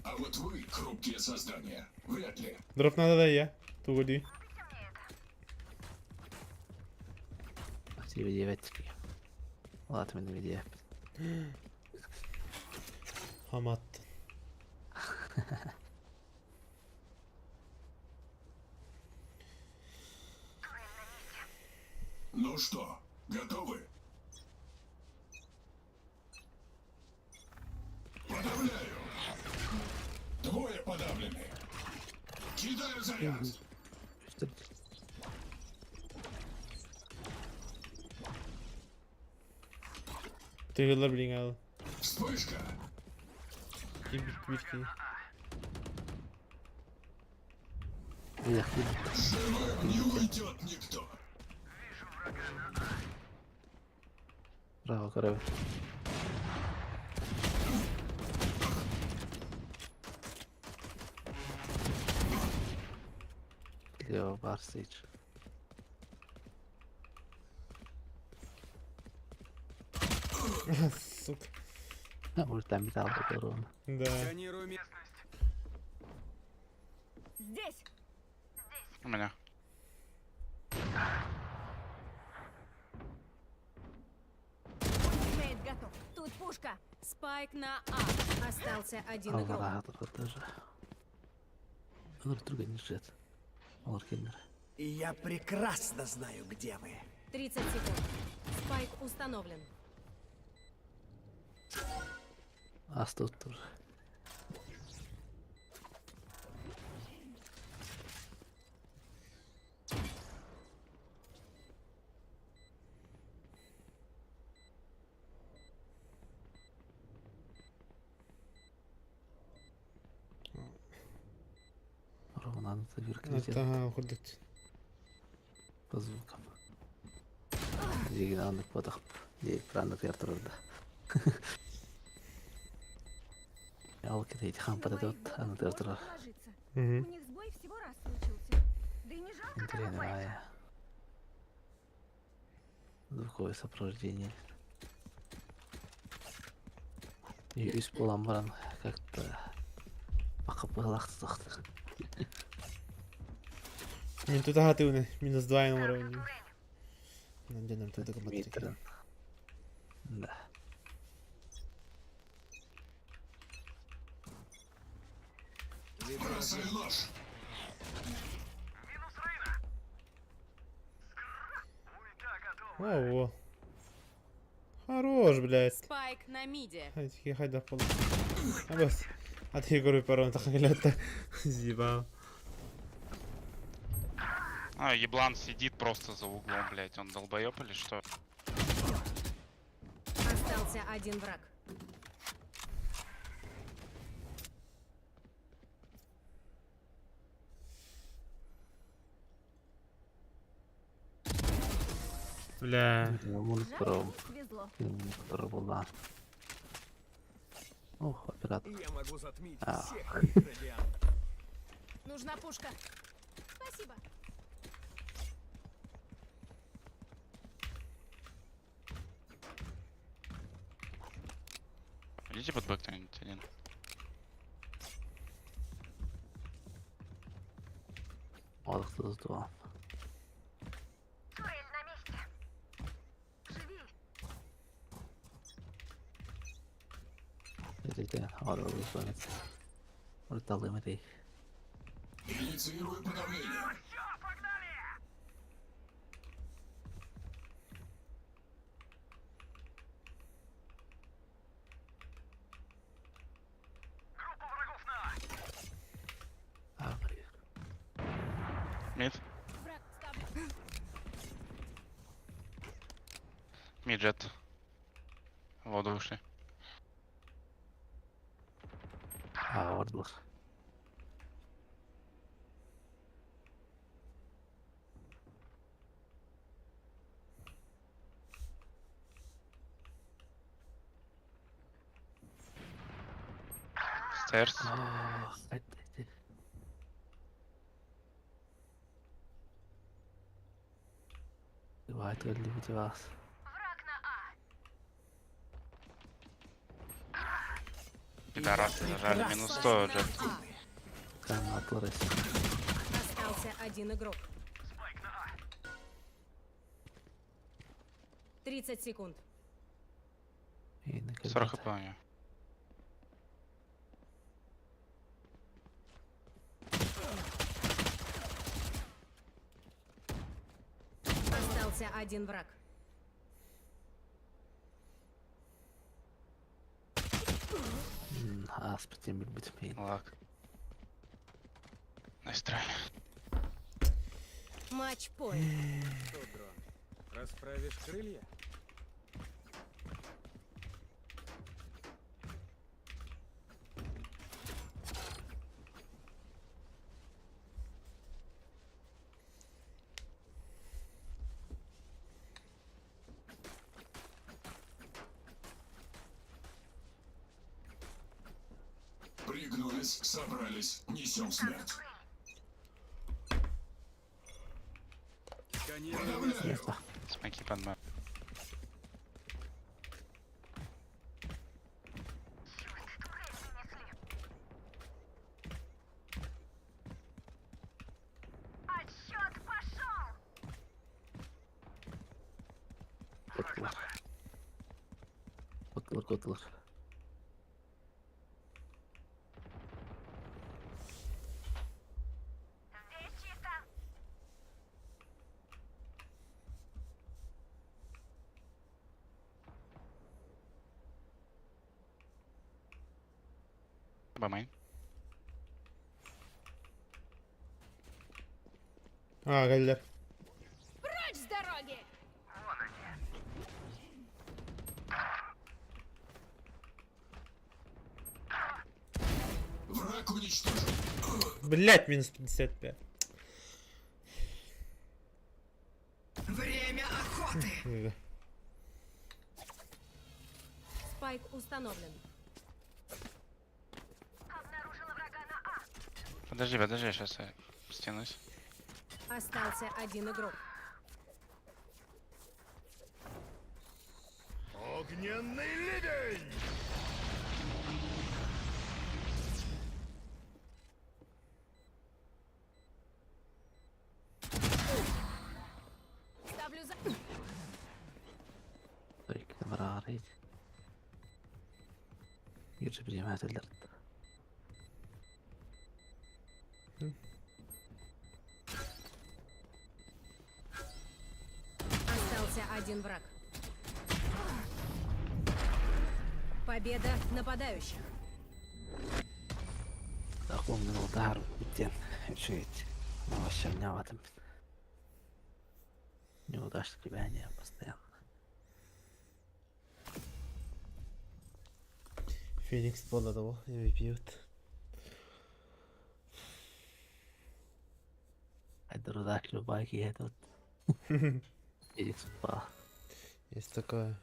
А вот вы, хрупкие создания, вряд ли. Дроп надо да я. Тугоди. Тебе девятки. Ладно, мне видео. Хамат. Ну что, готовы? Подавляю. Двое подавлены. Кидаю заряд. Ты гылар блин ал. Вспышка. Кибирки. Живым не уйдет никто. Браво, король. Клево. Варсич. Сука. Ульта металл урон. Да. Сканирую местность. Здесь! У меня. Ультимейт готов. Тут пушка. Спайк на А. Остался один игрок. Алларатор тоже. Olur другой не ждет. Olur келмер. И я прекрасно знаю, где вы. 30 секунд. Спайк установлен. Ас тут тоже. Ровно заверкнуть Ага, уходить. по звукам. Дегенанный подох. Экранных я трудно. Ялки эти хам подойдут, а на тертура. У них сбой всего раз случился. Да и не жалко Интересная. Звуковое сопровождение. И из поламбран как-то пока пылахтых. Він тут агативний, мінус 2 на уровні. Нам де нам тут Митрин. Да. Бросай нож. Ого. Хорош, блядь. Спайк на миде. Хай до пола. А бас. А ты Егору парон так глядь. З'їбав. А, еблан сидит просто за углом, блядь. Он долбоёб или что? Остался один враг. Бля. Монстром. Свезло. Была. Ох, оператор. Я могу затмить А. всех радиантов. Нужна пушка. Спасибо. Идите под бэк кто-нибудь один. Вот кто два. Это орел звонит. Ульталы мрей. Инициирую подавление. А, блин. Мид. Враг ставлю. Миджет. В воду ушли. А, вот был. Стэрс. Ох, это... Бывает, любите вас. Пидорасы зажали. Минус 100 джет. Канат лорес. Остался один игрок. 30 секунд. И на 40 хп у него. Остался один враг. А, с потем быть мейн. Лак. Настрой. Матч-поинт. Что, дрон, расправишь крылья? Пригнулись, собрались, несем смерть. Подавляю. Смоки под мэр. Котылır. Бамайн. Geldiler. Прочь с дороги! Враг уничтожен. Блять, минус 55. Время охоты. Спайк установлен. Подожди, сейчас я стянусь. Остался один игрок. Ставлю за... Sürekli berabereydi. Yürü bir yemeğe dediler. Остался один враг. Победа нападающих. Aklımdan o dar bitten. Чуть навощерняватым. Неудачники бения постоянно. Феникс болады ғой, MVP өт. Айдырдак любая киет. Иди сюда. Есть такое.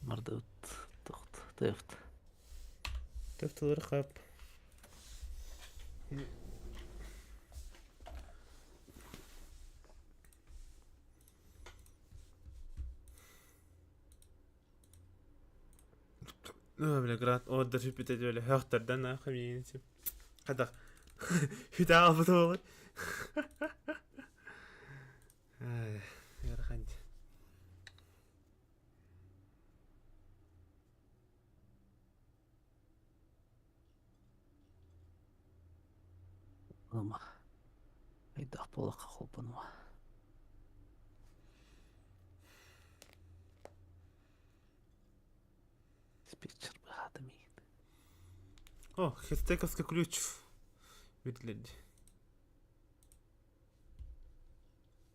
Мардут. Тыфт. Тыфтылыр қап. Бля, град, отдыр жүпет әді өлі. Höqtardan ақы менесіп. Қадақ. Хүті албыды олай. Ярқанды. Olma. Aydak bolakka kolpanma. Диспетчер бахатамин. О, хестековский ключ. Видледі.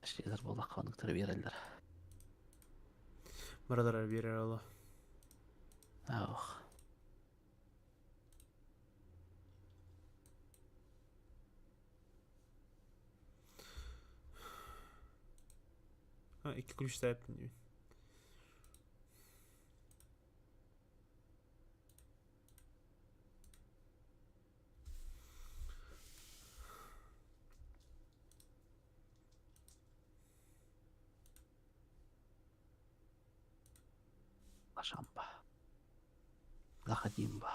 Şeyler bolakka anıktırı verirler. Марадар берер ала. Ах. İki ключ сәптін деймін. Лашамба. Заходимба.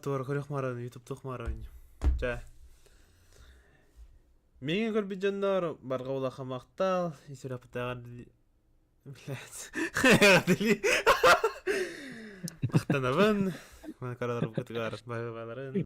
Туар көрек мараны, ютубтық мараны. Жа. Менің көр биджандар барға ола қамақтал. Исір апытағады. Блядь. Қайғадылы. Мақтанабын. Мен қараларым көтігар. Бағаларын.